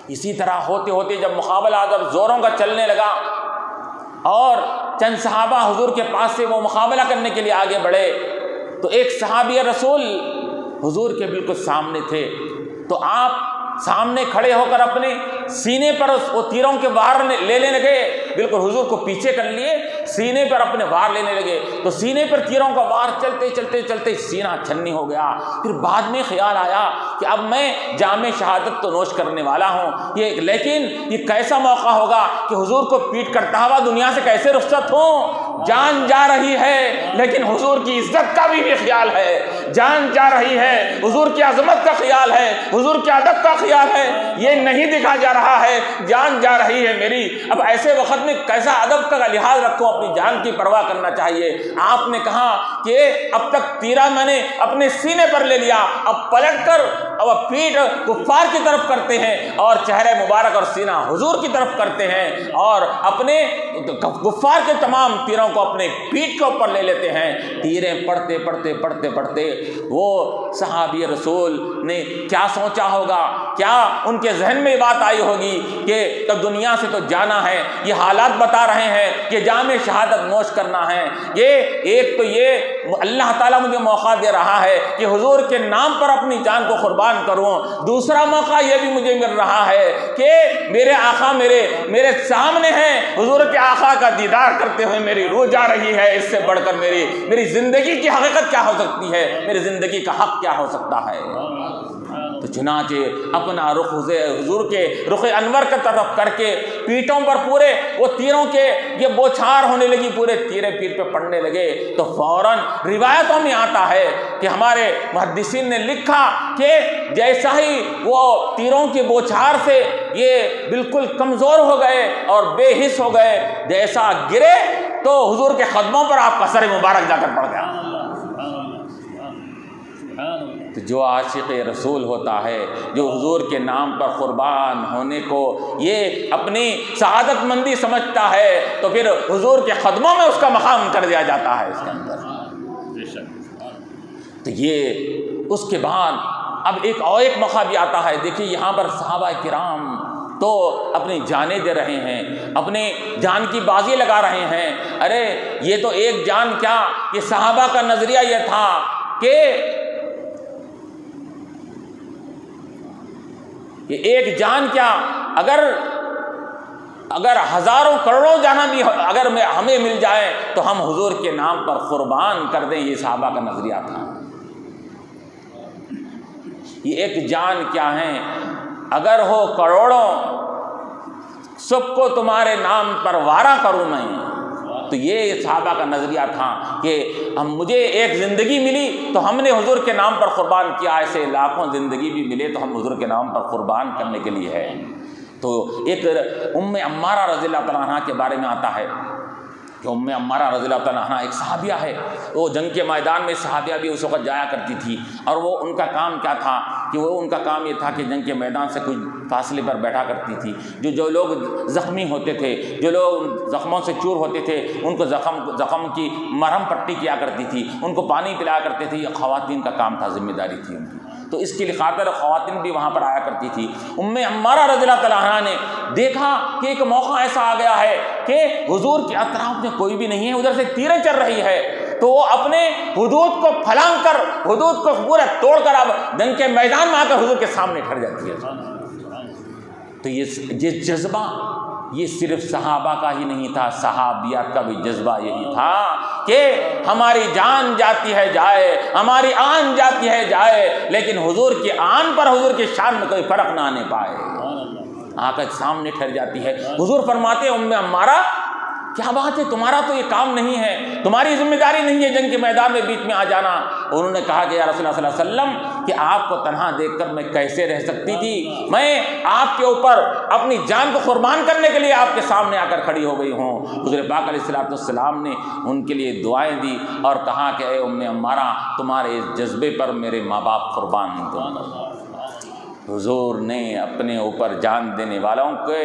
اسی طرح ہوتے ہوتے جب مقابلہ جب زوروں کا چلنے لگا اور چند صحابہ حضور کے پاس سے وہ مقابلہ کرنے کے لیے آگے بڑھے، تو ایک صحابی رسول حضور کے بالکل سامنے تھے، تو آپ سامنے کھڑے ہو کر اپنے سینے پر وہ تیروں کے وار لینے لگے، بالکل حضور کو پیچھے کر لیے، سینے پر اپنے وار لینے لگے، تو سینے پر تیروں کا وار چلتے چلتے چلتے سینہ چھنی ہو گیا۔ پھر بعد میں خیال آیا کہ اب میں جام شہادت تو نوش کرنے والا ہوں، لیکن یہ کیسا موقع ہوگا کہ حضور کو پیٹ کرتا ہوا دنیا سے کیسے رخصت ہوں؟ جان جا رہی ہے لیکن حضور کی عزت کا بھی خیال ہے، جان جا رہی ہے، حضور کی عظمت کا خیال ہے، حضور کے ادب کا خیال ہے، یہ نہیں دکھا جا رہا ہے، جان جا رہی ہے میری۔ اب ایسے وقت میں کیسا ادب کا لحاظ رکھوں، اپنی جان کی پرواہ کرنا چاہیے۔ آپ نے کہا کہ اب تک تیرا میں نے اپنے سینے پر لے لیا، اب پلٹ کر اب پیٹ کفار کی طرف کرتے ہیں اور چہرے مبارک اور سینہ حضور کی طرف کرتے ہیں اور اپنے کفار کے تمام تیروں کو اپنے پیٹ کے اوپر لے لیتے ہیں۔ تیریں پڑھتے پڑھتے پڑھتے پڑھتے وہ صحابی رسول نے کیا سوچا ہوگا، کیا ان کے ذہن میں بات آئی ہوگی کہ تب دنیا سے تو جانا ہے، یہ حالات بتا رہے ہیں کہ جام شہادت نوش کرنا ہے۔ یہ ایک تو یہ اللہ تعالیٰ مجھے موقع دے رہا ہے کہ حضور کے نام پر اپنی جان کو قربان کروں، دوسرا موقع یہ بھی مجھے مل رہا ہے کہ میرے آقا میرے سامنے ہیں، حضور کے آقا کا دیدار کرتے ہوئے میری روح جا رہی ہے، اس سے بڑھ کر میری زندگی کی حقیقت کیا ہو سکتی ہے، میری زندگی کا حق کیا ہو سکتا ہے۔ تو چنانچہ اپنا رخ حضور کے رخ انور کی طرف کر کے پیٹوں پر پورے وہ تیروں کے یہ بوچھار ہونے لگی، پورے تیرے پیٹ پہ پڑنے لگے، تو فوراً روایتوں میں آتا ہے کہ ہمارے محدثین نے لکھا کہ جیسا ہی وہ تیروں کی بوچھار سے یہ بالکل کمزور ہو گئے اور بے حس ہو گئے، جیسا گرے تو حضور کے قدموں پر آپ کا سر مبارک جا کر پڑ گیا۔ تو جو عاشق رسول ہوتا ہے، جو حضور کے نام پر قربان ہونے کو یہ اپنی سعادت مندی سمجھتا ہے، تو پھر حضور کے قدموں میں اس کا مقام کر دیا جاتا ہے اس کے اندر۔ تو یہ اس کے بعد اب ایک موقع بھی آتا ہے۔ دیکھیے یہاں پر صحابہ کرام تو اپنی جانیں دے رہے ہیں، اپنے جان کی بازی لگا رہے ہیں۔ ارے یہ تو ایک جان کیا، یہ صحابہ کا نظریہ یہ تھا کہ یہ ایک جان کیا، اگر ہزاروں کروڑوں جانا بھی اگر ہمیں مل جائے تو ہم حضور کے نام پر قربان کر دیں۔ یہ صحابہ کا نظریہ تھا۔ یہ ایک جان کیا ہے، اگر ہو کروڑوں سب کو تمہارے نام پر وارا کروں میں۔ تو یہ صحابہ کا نظریہ تھا کہ مجھے ایک زندگی ملی تو ہم نے حضور کے نام پر قربان کیا، ایسے لاکھوں زندگی بھی ملے تو ہم حضور کے نام پر قربان کرنے کے لیے ہے۔ تو ایک ام عمارہ رضی اللہ تعالیٰ عنہ کے بارے میں آتا ہے کہ ام عمارہ رضی اللہ تعالیٰ عنہ ایک صحابیہ ہے۔ وہ جنگ کے میدان میں صحابیہ بھی اس وقت جایا کرتی تھی، اور وہ ان کا کام کیا تھا کہ ان کا کام یہ تھا کہ جنگ کے میدان سے کچھ فاصلے پر بیٹھا کرتی تھی۔ جو لوگ زخمی ہوتے تھے، جو لوگ زخموں سے چور ہوتے تھے، ان کو زخم کی مرہم پٹی کیا کرتی تھی، ان کو پانی پلایا کرتے تھے۔ یہ خواتین کا کام تھا، ذمہ داری تھی ان کی۔ تو اس کی خاطر خواتین بھی وہاں پر آیا کرتی تھی۔ ام عمارہ رضی اللہ تعالیٰ عنہ نے دیکھا کہ ایک موقع ایسا آ گیا ہے کہ حضور کے اطراف میں کوئی بھی نہیں ہے، ادھر سے تیریں چل رہی ہے، تو وہ اپنے حدود کو پھلانگ کر، حدود کو پورا توڑ کر اب جنگ کے میدان میں آ کر حضور کے سامنے کھڑ جاتی ہے۔ تو یہ جذبہ یہ صرف صحابہ کا ہی نہیں تھا، صحابیات کا بھی جذبہ یہی تھا کہ ہماری جان جاتی ہے جائے، ہماری آن جاتی ہے جائے، لیکن حضور کی آن پر، حضور کی شان میں کوئی فرق نہ آنے پائے۔ آ کر سامنے ٹھہر جاتی ہے۔ حضور فرماتے ہیں ام عمارہ کیا بات ہے، تمہارا تو یہ کام نہیں ہے، تمہاری ذمہ داری نہیں ہے جنگ کے میدان میں بیچ میں آ جانا۔ انہوں نے کہا کہ یا رسول اللہ صلی اللہ علیہ وسلم کہ آپ کو تنہا دیکھ کر میں کیسے رہ سکتی تھی، میں آپ کے اوپر اپنی جان کو قربان کرنے کے لیے آپ کے سامنے آ کر کھڑی ہو گئی ہوں۔ حضور پاک علیہ الصلوۃ والسلام نے ان کے لیے دعائیں دی اور کہا کہ اے ام عمارہ تمہارے اس جذبے پر میرے ماں باپ قربان دوں۔ حضور نے اپنے اوپر جان دینے والوں کے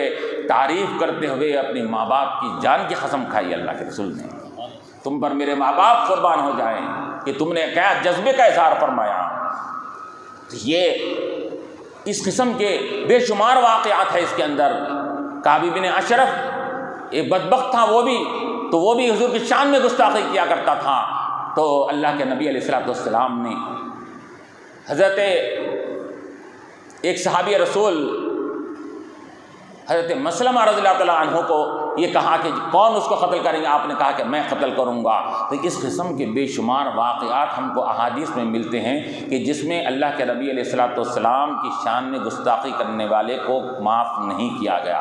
تعریف کرتے ہوئے اپنی ماں باپ کی جان کی قسم کھائی۔ اللہ کے رسول نے تم پر میرے ماں باپ قربان ہو جائیں، کہ تم نے کیا جذبے کا اظہار فرمایا۔ یہ اس قسم کے بے شمار واقعات ہیں اس کے اندر۔ کعب بن اشرف ایک بدبخت تھا، وہ بھی حضور کی شان میں گستاخی کیا کرتا تھا۔ تو اللہ کے نبی علیہ الصلوۃ والسلام نے حضرت ایک صحابی رسول حضرت مسلمہ رضی اللہ تعالیٰ عنہ کو یہ کہا کہ کون اس کو قتل کریں گے؟ آپ نے کہا کہ میں قتل کروں گا۔ تو اس قسم کے بے شمار واقعات ہم کو احادیث میں ملتے ہیں کہ جس میں اللہ کے نبی علیہ الصلوۃ والسلام کی شان میں گستاخی کرنے والے کو معاف نہیں کیا گیا۔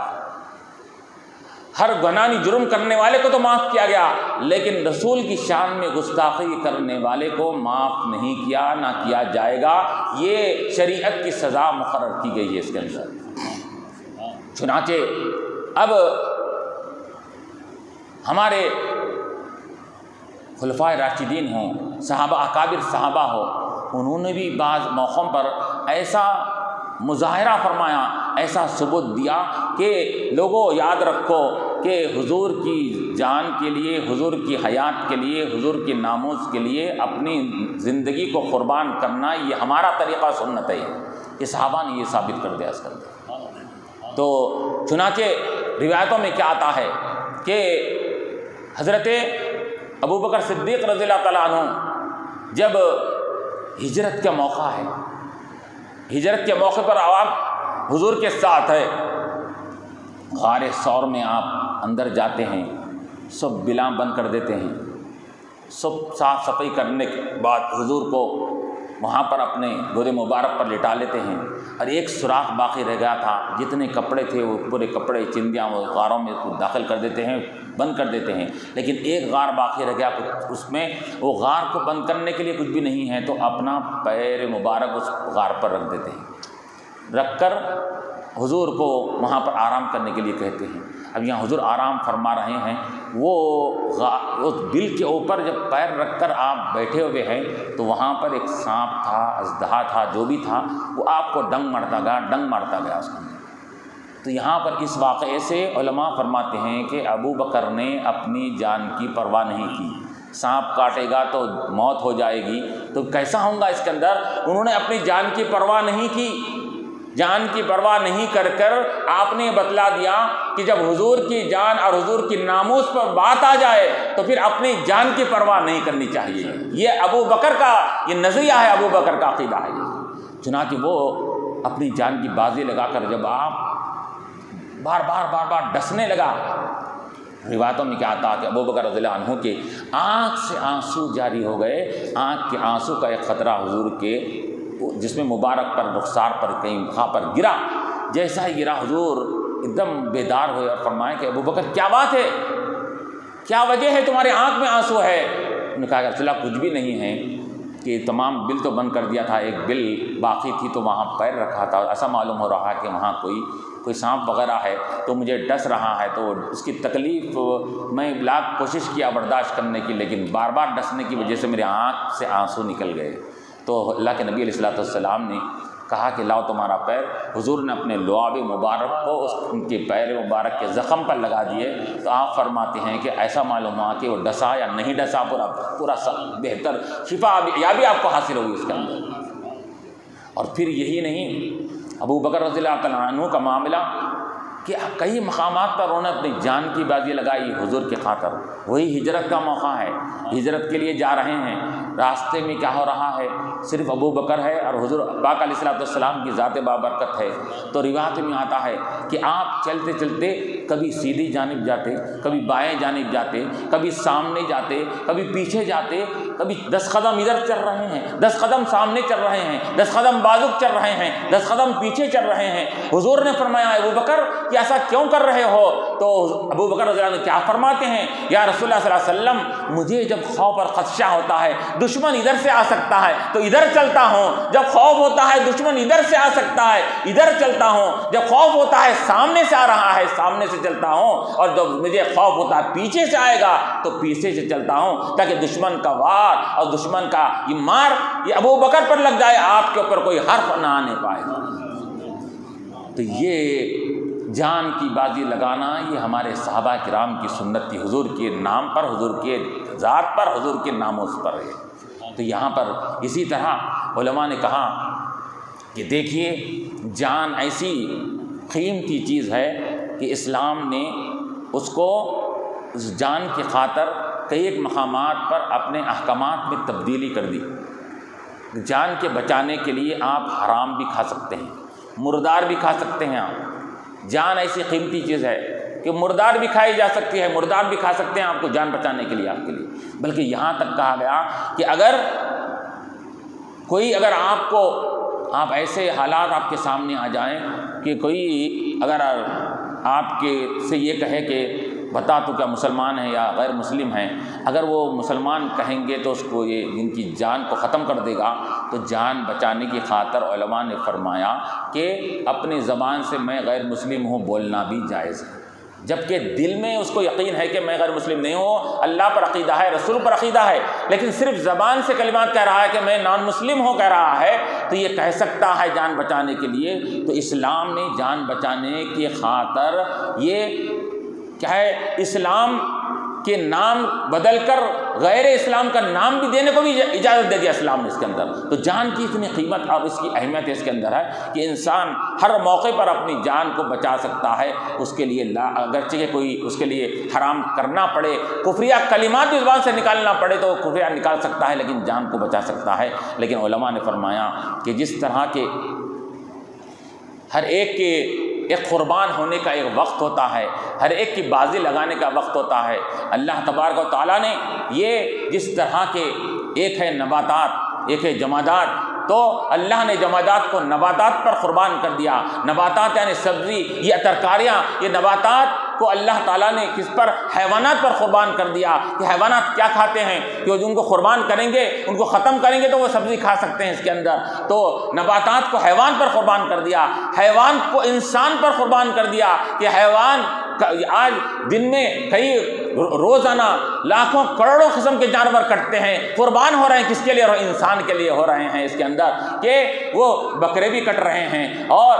ہر گناہی جرم کرنے والے کو تو معاف کیا گیا، لیکن رسول کی شان میں گستاخی کرنے والے کو معاف نہیں کیا، نہ کیا جائے گا۔ یہ شریعت کی سزا مقرر کی گئی ہے اس کے اندر۔ چنانچہ اب ہمارے خلفائے راشدین ہوں، صحابہ اکابر صحابہ ہو، انہوں نے بھی بعض موقعوں پر ایسا مظاہرہ فرمایا، ایسا ثبوت دیا کہ لوگوں یاد رکھو کہ حضور کی جان کے لیے، حضور کی حیات کے لیے، حضور کے ناموس کے لیے اپنی زندگی کو قربان کرنا یہ ہمارا طریقہ سنت ہے۔ یہ صحابہ نے یہ ثابت کر دیا اس کے اندر۔ تو چنانچہ روایتوں میں کیا آتا ہے کہ حضرت ابوبکر صدیق رضی اللہ تعالیٰ عنہ جب ہجرت کا موقع ہے، ہجرت کے موقع پر آپ حضور کے ساتھ ہے، غار ثور میں آپ اندر جاتے ہیں، سب بلاں بند کر دیتے ہیں، سب صاف صفائی کرنے کے بعد حضور کو وہاں پر اپنے گود مبارک پر لٹا لیتے ہیں، اور ایک سوراخ باقی رہ گیا تھا، جتنے کپڑے تھے وہ پورے کپڑے چندیاں وہ غاروں میں داخل کر دیتے ہیں، بند کر دیتے ہیں، لیکن ایک غار باقی رہ گیا، اس میں وہ غار کو بند کرنے کے لیے کچھ بھی نہیں ہے، تو اپنا پیر مبارک اس غار پر رکھ دیتے ہیں، رکھ کر حضور کو وہاں پر آرام کرنے کے لیے کہتے ہیں۔ اب یہاں حضور آرام فرما رہے ہیں، وہ اس بل کے اوپر جب پیر رکھ کر آپ بیٹھے ہوئے ہیں تو وہاں پر ایک سانپ تھا، اژدہا تھا، جو بھی تھا وہ آپ کو ڈنگ مارتا گیا اس کے اندر۔ تو یہاں پر اس واقعے سے علماء فرماتے ہیں کہ ابو بکر نے اپنی جان کی پرواہ نہیں کی۔ سانپ کاٹے گا تو موت ہو جائے گی، تو کیسا ہوں گا اس کے اندر؟ انہوں نے اپنی جان کی پرواہ نہیں کی۔ جان کی پرواہ نہیں کر آپ نے بتلا دیا کہ جب حضور کی جان اور حضور کی ناموس پر بات آ جائے تو پھر اپنی جان کی پرواہ نہیں کرنی چاہیے۔ یہ ابو بکر کا یہ نظریہ ہے، ابو بکر کا عقیدہ ہے یہ۔ چنانچہ وہ اپنی جان کی بازی لگا کر جب آپ بار بار ڈسنے لگا، روایتوں میں کیا آتا کہ ابو بکر رضی اللہ عنہ کے آنکھ سے آنسو جاری ہو گئے، آنکھ کے آنسو کا ایک قطرہ حضور کے جس میں مبارک پر رخسار پر کہیں وہاں پر گرا۔ جیسا ہی گرا حضور ایک دم بیدار ہوئے اور فرمائے کہ ابو بکر کیا بات ہے، کیا وجہ ہے تمہارے آنکھ میں آنسو ہے؟ انہوں نے کہا کہ رسول اللہ کچھ بھی نہیں ہے، کہ تمام بل تو بند کر دیا تھا، ایک بل باقی تھی تو وہاں پیر رکھا تھا اور ایسا معلوم ہو رہا ہے کہ وہاں کوئی سانپ وغیرہ ہے تو مجھے ڈس رہا ہے، تو اس کی تکلیف میں لاکھ کوشش کیا برداشت کرنے کی، لیکن بار بار ڈسنے کی وجہ سے میرے آنکھ سے آنسو نکل گئے۔ تو اللہ کے نبی علیہ الصلوۃ والسلام نے کہا کہ لاؤ تمہارا پیر۔ حضور نے اپنے لعاب مبارک کو ان کے پیر مبارک کے زخم پر لگا دیے، تو آپ فرماتے ہیں کہ ایسا معلوم ہوا کہ وہ ڈسا یا نہیں ڈسا، پورا بہتر شفا یا بھی آپ کو حاصل ہوگی اس کے اندر۔ اور پھر یہی نہیں، ابو بکر رضی اللہ تعالیٰ عنہ کا معاملہ کہ کئی مقامات پر انہوں نے اپنی جان کی بازی لگائی حضور کی خاطر۔ وہی ہجرت کا موقع ہے، ہجرت کے لیے جا رہے ہیں، راستے میں کیا ہو رہا ہے؟ صرف ابو بکر ہے اور حضور پاک علیہ الصلوۃ والسلام کی ذات بابرکت ہے۔ تو روایت میں آتا ہے کہ آپ چلتے چلتے کبھی سیدھی جانب جاتے، کبھی بائیں جانب جاتے، کبھی سامنے جاتے، کبھی پیچھے جاتے، کبھی 10 قدم ادھر چل رہے ہیں، 10 قدم سامنے چل رہے ہیں، 10 قدم بازو چل رہے ہیں، 10 قدم پیچھے چل رہے ہیں۔ حضور نے فرمایا ابو بکر کہ ایسا کیوں کر رہے ہو؟ تو ابو بکر رضی اللہ عنہ کیا فرماتے ہیں؟ یا رسول اللہ صلی اللہ علیہ وسلم، مجھے جب خوف اور خدشہ ہوتا ہے، دشمن ادھر سے آ سکتا ہے تو ادھر چلتا ہوں، جب خوف ہوتا ہے دشمن ادھر سے آ سکتا ہے ادھر چلتا ہوں، جب خوف ہوتا ہے سامنے سے آ رہا ہے سامنے سے چلتا ہوں، اور جب مجھے خوف ہوتا ہے پیچھے سے آئے گا تو پیچھے سے چلتا ہوں، تاکہ دشمن کا وار اور دشمن کا یہ مار یہ ابو بکر پر لگ جائے، آپ کے اوپر کوئی حرف نہ آنے پائے۔ تو یہ جان کی بازی لگانا یہ ہمارے صحابہ کرام کی سنت تھی، حضور کے نام پر، حضور کے ذات پر، حضور کے ناموس پر ہے۔ تو یہاں پر اسی طرح علماء نے کہا کہ دیکھیے جان ایسی قیمتی چیز ہے کہ اسلام نے اس کو اس جان کی خاطر کئی ایک مقامات پر اپنے احکامات میں تبدیلی کر دی۔ جان کے بچانے کے لیے آپ حرام بھی کھا سکتے ہیں، مردار بھی کھا سکتے ہیں۔ آپ جان ایسی قیمتی چیز ہے کہ مردار بھی کھائی جا سکتی ہے، مردار بھی کھا سکتے ہیں آپ کو جان بچانے کے لیے، آپ کے لیے۔ بلکہ یہاں تک کہا گیا کہ اگر آپ ایسے حالات آپ کے سامنے آ جائیں کہ کوئی اگر آپ کے سے یہ کہے کہ بتا تو کیا مسلمان ہے یا غیر مسلم ہیں، اگر وہ مسلمان کہیں گے تو اس کو یہ ان کی جان کو ختم کر دے گا، تو جان بچانے کی خاطر علماء نے فرمایا کہ اپنی زبان سے میں غیر مسلم ہوں بولنا بھی جائز ہے، جبکہ دل میں اس کو یقین ہے کہ میں غیر مسلم نہیں ہوں، اللہ پر عقیدہ ہے، رسول پر عقیدہ ہے، لیکن صرف زبان سے کلمات کہہ رہا ہے کہ میں نان مسلم ہوں کہہ رہا ہے، تو یہ کہہ سکتا ہے جان بچانے کے لیے۔ تو اسلام نے جان بچانے کی خاطر یہ کیا ہے، اسلام کے نام بدل کر غیر اسلام کا نام بھی دینے کو بھی اجازت دے دیا اسلام نے اس کے اندر۔ تو جان کی اتنی قیمت اور اس کی اہمیت اس کے اندر ہے کہ انسان ہر موقع پر اپنی جان کو بچا سکتا ہے۔ اس کے لیے اگرچہ کوئی اس کے لیے حرام کرنا پڑے، کفریہ کلمات بھی زبان سے نکالنا پڑے تو وہ کفریہ نکال سکتا ہے، لیکن جان کو بچا سکتا ہے۔ لیکن علماء نے فرمایا کہ جس طرح کے ہر ایک کے ایک قربان ہونے کا ایک وقت ہوتا ہے، ہر ایک کی بازی لگانے کا وقت ہوتا ہے، اللہ تبارک و تعالیٰ نے یہ جس طرح کے ایک ہے نباتات، ایک ہے جمادات، تو اللہ نے جمادات کو نباتات پر قربان کر دیا۔ نباتات یعنی سبزی، یہ ترکاریاں، یہ نباتات کو اللہ تعالیٰ نے کس پر؟ حیوانات پر قربان کر دیا کہ حیوانات کیا کھاتے ہیں کہ ان کو قربان کریں گے، ان کو ختم کریں گے تو وہ سبزی کھا سکتے ہیں اس کے اندر۔ تو نباتات کو حیوان پر قربان کر دیا، حیوان کو انسان پر قربان کر دیا کہ حیوان آج دن میں کئی روزانہ لاکھوں کروڑوں قسم کے جانور کٹتے ہیں، قربان ہو رہے ہیں، کس کے لیے؟ انسان کے لیے ہو رہے ہیں۔ اس کے اندر کہ وہ بکرے بھی کٹ رہے ہیں اور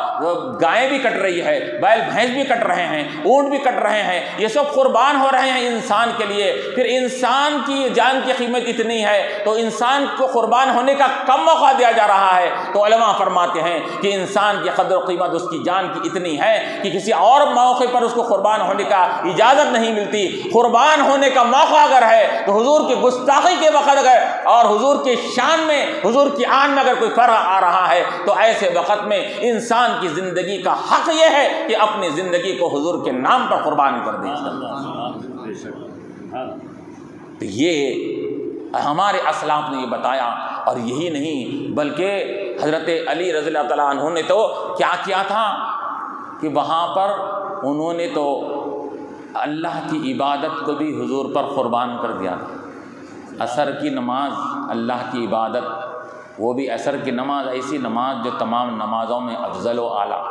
گائیں بھی کٹ رہی ہے، بیل بھینس بھی کٹ رہے ہیں، اونٹ بھی کٹ رہے ہیں، یہ سب قربان ہو رہے ہیں انسان کے لیے۔ پھر انسان کی جان کی قیمت اتنی ہے تو انسان کو قربان ہونے کا کم موقع دیا جا رہا ہے۔ تو علماء فرماتے ہیں کہ انسان کی قدر و قیمت اس کی جان کی اتنی ہے کہ کسی اور موقع پر اس کو قربان ہونے کا اجازت نہیں ملتی۔ قربان ہونے کا موقع اگر ہے تو حضور کی گستاخی کے وقت اگر اور حضور کی شان میں، حضور کی آن میں اگر کوئی فرق آ رہا ہے تو ایسے وقت میں انسان کی زندگی کا حق یہ ہے کہ اپنی زندگی کو حضور کے نام پر قربان کر دیں۔ تو یہ ہمارے اسلاف نے یہ بتایا، اور یہی نہیں بلکہ حضرت علی رضی اللہ تعالیٰ عنہ نے تو کیا کیا تھا کہ وہاں پر انہوں نے تو اللہ کی عبادت کو بھی حضور پر قربان کر دیا تھا۔ عصر کی نماز اللہ کی عبادت، وہ بھی عصر کی نماز ایسی نماز جو تمام نمازوں میں افضل و اعلیٰ۔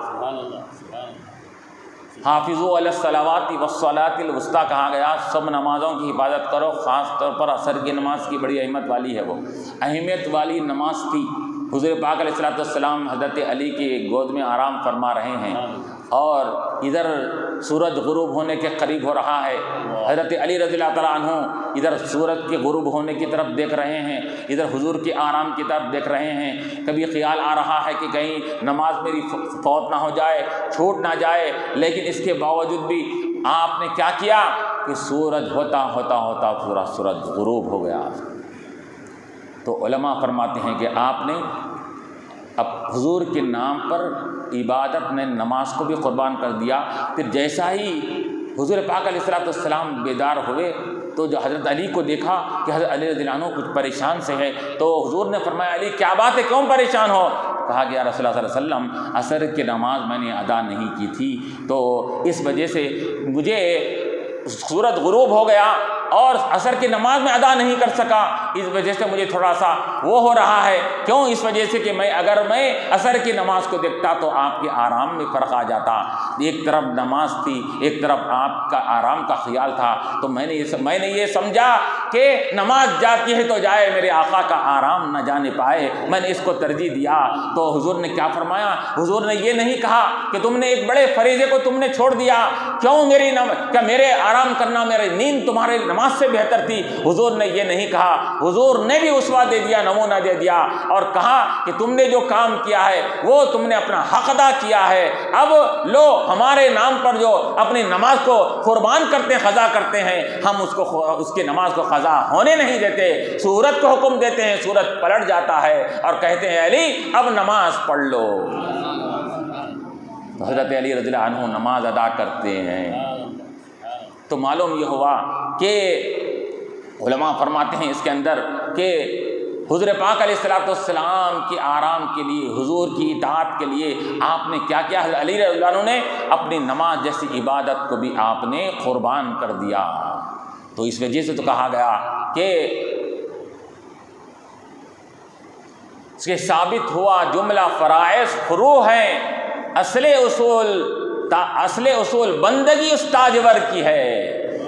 حافظوا علی الصلوات والصلاۃ الوسطیٰ کہا گیا، سب نمازوں کی حفاظت کرو، خاص طور پر عصر کی نماز کی بڑی اہمیت والی ہے، وہ اہمیت والی نماز تھی۔ حضور پاک علیہ الصلوۃ والسلام حضرت علی کی گود میں آرام فرما رہے ہیں اور ادھر سورج غروب ہونے کے قریب ہو رہا ہے، حضرت علی رضی اللہ تعالیٰ عنہ ادھر سورج کے غروب ہونے کی طرف دیکھ رہے ہیں، ادھر حضور کے آرام کی طرف دیکھ رہے ہیں۔ کبھی خیال آ رہا ہے کہ کہیں نماز میری فوت نہ ہو جائے، چھوٹ نہ جائے، لیکن اس کے باوجود بھی آپ نے کیا کیا کہ سورج ہوتا ہوتا ہوتا پورا سورج غروب ہو گیا۔ تو علماء فرماتے ہیں کہ آپ نے اب حضور کے نام پر عبادت نے نماز کو بھی قربان کر دیا۔ پھر جیسا ہی حضور پاک علیہ السلام بیدار ہوئے تو جو حضرت علی کو دیکھا کہ حضرت علی رضی اللہ عنہ کچھ پریشان سے ہے، تو حضور نے فرمایا علی کیا بات ہے، کیوں پریشان ہو؟ کہا کہ یا رسول اللہ صلی اللہ علیہ وسلم عصر کی نماز میں نے ادا نہیں کی تھی، تو اس وجہ سے مجھے سورج غروب ہو گیا اور عصر کی نماز میں ادا نہیں کر سکا، اس وجہ سے مجھے تھوڑا سا وہ ہو رہا ہے۔ کیوں؟ اس وجہ سے کہ اگر میں عصر کی نماز کو دیکھتا تو آپ کے آرام میں فرق آ جاتا، ایک طرف نماز تھی، ایک طرف آپ کا آرام کا خیال تھا، تو میں نے یہ سمجھا کہ نماز جاتی ہے تو جائے، میرے آقا کا آرام نہ جانے پائے، میں نے اس کو ترجیح دیا۔ تو حضور نے کیا فرمایا؟ حضور نے یہ نہیں کہا کہ تم نے ایک بڑے فریضے کو تم نے چھوڑ دیا، کیوں کیا میرے آرام کرنا، میری نیند تمہارے نماز سے بہتر تھی؟ حضور نے یہ نہیں کہا، حضور نے بھی اسوہ دے دیا، نمونہ دے دیا اور کہا کہ تم نے جو کام کیا ہے وہ تم نے اپنا حق ادا کیا ہے، اب لو ہمارے نام پر جو اپنی نماز کو قربان کرتے ہیں، قضا کرتے ہیں، ہم اس کی نماز کو قضا ہونے نہیں دیتے، سورج کو حکم دیتے ہیں، سورج پلٹ جاتا ہے اور کہتے ہیں علی اب نماز پڑھ لو۔ تو حضرت علی رضی اللہ عنہ نماز ادا کرتے ہیں۔ تو معلوم یہ ہوا کہ علماء فرماتے ہیں اس کے اندر کہ حضور پاک علیہ الصلوۃ والسلام کے آرام کے لیے، حضور کی اطاعت کے لیے آپ نے کیا کیا؟ حضرت علی رضی اللہ عنہ نے اپنی نماز جیسی عبادت کو بھی آپ نے قربان کر دیا۔ تو اس وجہ سے تو کہا گیا کہ اس کے ثابت ہوا جملہ فرائض فروع ہیں، اصل اصول بندگی اس تاجور کی ہے۔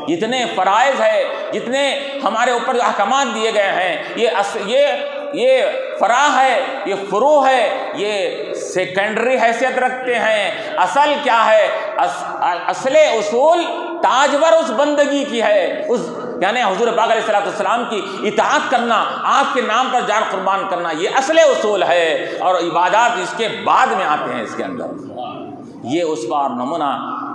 جتنے فرائض ہے، جتنے ہمارے اوپر جو احکامات دیے گئے ہیں، یہ فرع ہے، یہ فروع ہے، یہ سیکنڈری حیثیت رکھتے ہیں۔ اصل کیا ہے؟ اصل اصول تاجور اس بندگی کی ہے، یعنی حضور پاک علیہ السلام کی اطاعت کرنا، آپ کے نام پر جان قربان کرنا، یہ اصل اصول ہے، اور عبادات اس کے بعد میں آتے ہیں۔ اس کے اندر یہ اس بار نمونہ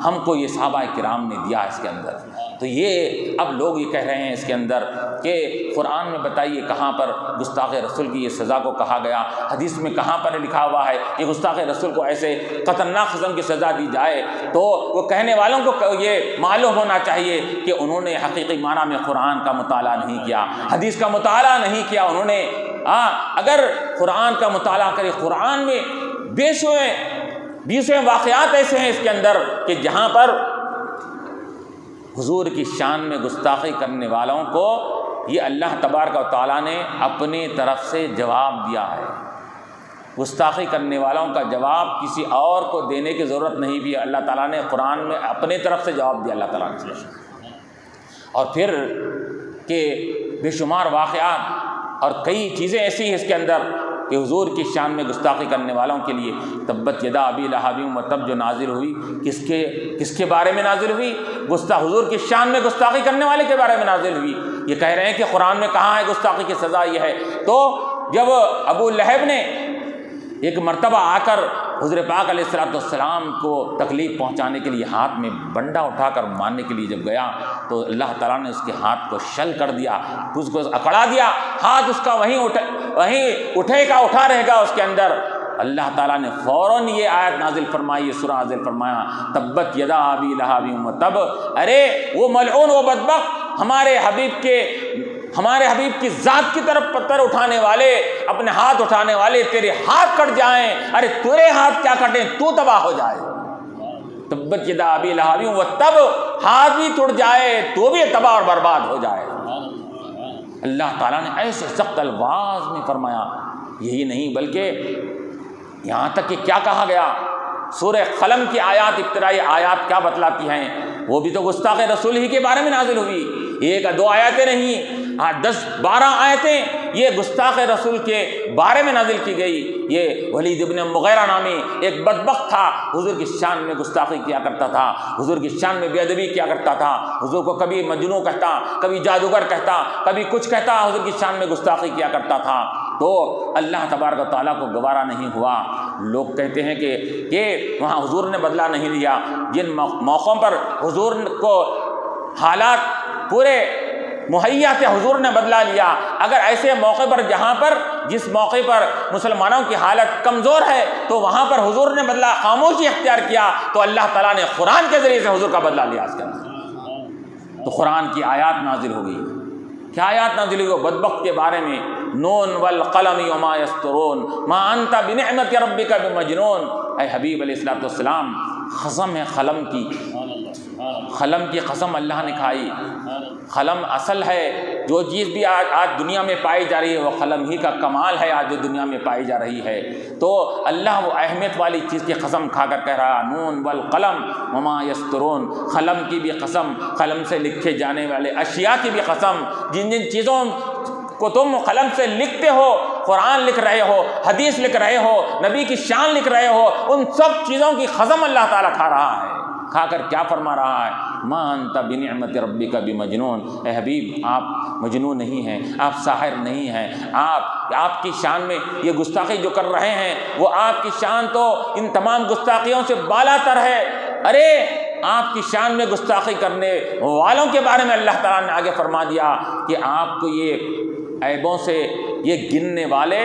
ہم کو یہ صحابہ کرام نے دیا اس کے اندر۔ تو یہ اب لوگ یہ کہہ رہے ہیں اس کے اندر کہ قرآن میں بتائیے کہاں پر گستاخ رسول کی یہ سزا کو کہا گیا، حدیث میں کہاں پر لکھا ہوا ہے کہ گستاخ رسول کو ایسے خطرناک قسم کی سزا دی جائے؟ تو وہ کہنے والوں کو یہ معلوم ہونا چاہیے کہ انہوں نے حقیقی معنی میں قرآن کا مطالعہ نہیں کیا، حدیث کا مطالعہ نہیں کیا انہوں نے۔ اگر قرآن کا مطالعہ کرے، قرآن میں بیسویں واقعات ایسے ہیں اس کے اندر کہ جہاں پر حضور کی شان میں گستاخی کرنے والوں کو یہ اللہ تبارک و تعالیٰ نے اپنی طرف سے جواب دیا ہے۔ گستاخی کرنے والوں کا جواب کسی اور کو دینے کی ضرورت نہیں بھی. اللہ تعالیٰ نے قرآن میں اپنے طرف سے جواب دیا. اللہ تعالیٰ نے اور پھر کہ بے شمار واقعات اور کئی چیزیں ایسی ہیں اس کے اندر کہ حضور کی شان میں گستاخی کرنے والوں کے لیے تبت یدا ابی لہب وتب جو نازل ہوئی کس کے بارے میں نازل ہوئی؟ حضور کی شان میں گستاخی کرنے والے کے بارے میں نازل ہوئی. یہ کہہ رہے ہیں کہ قرآن میں کہاں ہے گستاخی کی سزا یہ ہے. تو جب ابو لہب نے ایک مرتبہ آ کر حضور پاک علیہ السلام کو تکلیف پہنچانے کے لیے ہاتھ میں ڈنڈا اٹھا کر مارنے کے لیے جب گیا تو اللہ تعالیٰ نے اس کے ہاتھ کو شل کر دیا, اس کو اکڑا دیا, ہاتھ اس کا وہیں اٹھے گا اٹھا رہے گا اس کے اندر. اللہ تعالیٰ نے فوراً یہ آیت نازل فرمائی, یہ سورہ نازل فرمایا تبت یدا ابی لہب وتب. ارے وہ ملعون وہ بدبخت ہمارے حبیب کی ذات کی طرف پتھر اٹھانے والے, اپنے ہاتھ اٹھانے والے, تیرے ہاتھ کٹ جائیں. ارے تیرے ہاتھ کیا کٹیں, تو تباہ ہو جائے. تبت یدا ابی لہب وتب, ہاتھ بھی ٹوٹ جائے تو بھی تباہ اور برباد ہو جائے. اللہ تعالیٰ نے ایسے سخت الفاظ میں فرمایا. یہی نہیں بلکہ یہاں تک کہ کیا کہا گیا, سورہ قلم کی آیات, ابتدائی آیات کیا بتلاتی ہیں؟ وہ بھی تو گستاخ رسول ہی کے بارے میں نازل ہوئی. ایک دو آیتیں نہیں, 10-12 آیتیں یہ گستاخ رسول کے بارے میں نازل کی گئی. یہ ولید ابن مغیرہ نامی ایک بدبخت تھا, حضور کی شان میں گستاخی کیا کرتا تھا, حضور کی شان میں بے ادبی کیا کرتا تھا, حضور کو کبھی مجنون کہتا, کبھی جادوگر کہتا, کبھی کچھ کہتا, حضور کی شان میں گستاخی کیا کرتا تھا. تو اللہ تبارک و تعالیٰ کو گوارا نہیں ہوا. لوگ کہتے ہیں کہ وہاں حضور نے بدلہ نہیں لیا. جن موقعوں پر حضور کو حالات پورے مہیا تھے حضور نے بدلہ لیا. اگر ایسے موقع پر جس موقع پر مسلمانوں کی حالت کمزور ہے تو وہاں پر حضور نے بدلہ خاموشی اختیار کیا, تو اللہ تعالیٰ نے قرآن کے ذریعے سے حضور کا بدلہ لیا اس کے اندر. تو قرآن کی آیات نازل ہو گئی. کیا آیات نازل ہوئی؟ وہ بدبخت کے بارے میں, نون والقلم وما یسطرون ما انت بنعمت ربک بمجنون. اے حبیب علیہ السلام, قسم ہے قلم کی قسم اللہ نے کھائی. قلم اصل ہے, جو چیز بھی آج دنیا میں پائی جا رہی ہے وہ قلم ہی کا کمال ہے آج جو دنیا میں پائی جا رہی ہے. تو اللہ وہ اہمیت والی چیز کی قسم کھا کر کہہ رہا, نون والقلم وما یسطرون. قلم کی بھی قسم, قلم سے لکھے جانے والے اشیاء کی بھی قسم. جن چیزوں کو تم قلم سے لکھتے ہو, قرآن لکھ رہے ہو, حدیث لکھ رہے ہو, نبی کی شان لکھ رہے ہو, ان سب چیزوں کی قسم اللہ تعالیٰ کھا رہا ہے. کھا کر کیا فرما رہا ہے؟ ما انت بنعمت ربک بمجنون. اے حبیب آپ مجنون نہیں ہیں, آپ ساحر نہیں ہیں. آپ کی شان میں یہ گستاخی جو کر رہے ہیں وہ آپ کی شان تو ان تمام گستاخیوں سے بالا تر ہے. ارے آپ کی شان میں گستاخی کرنے والوں کے بارے میں اللہ تعالیٰ نے آگے فرما دیا کہ آپ کو یہ عیبوں سے یہ گننے والے,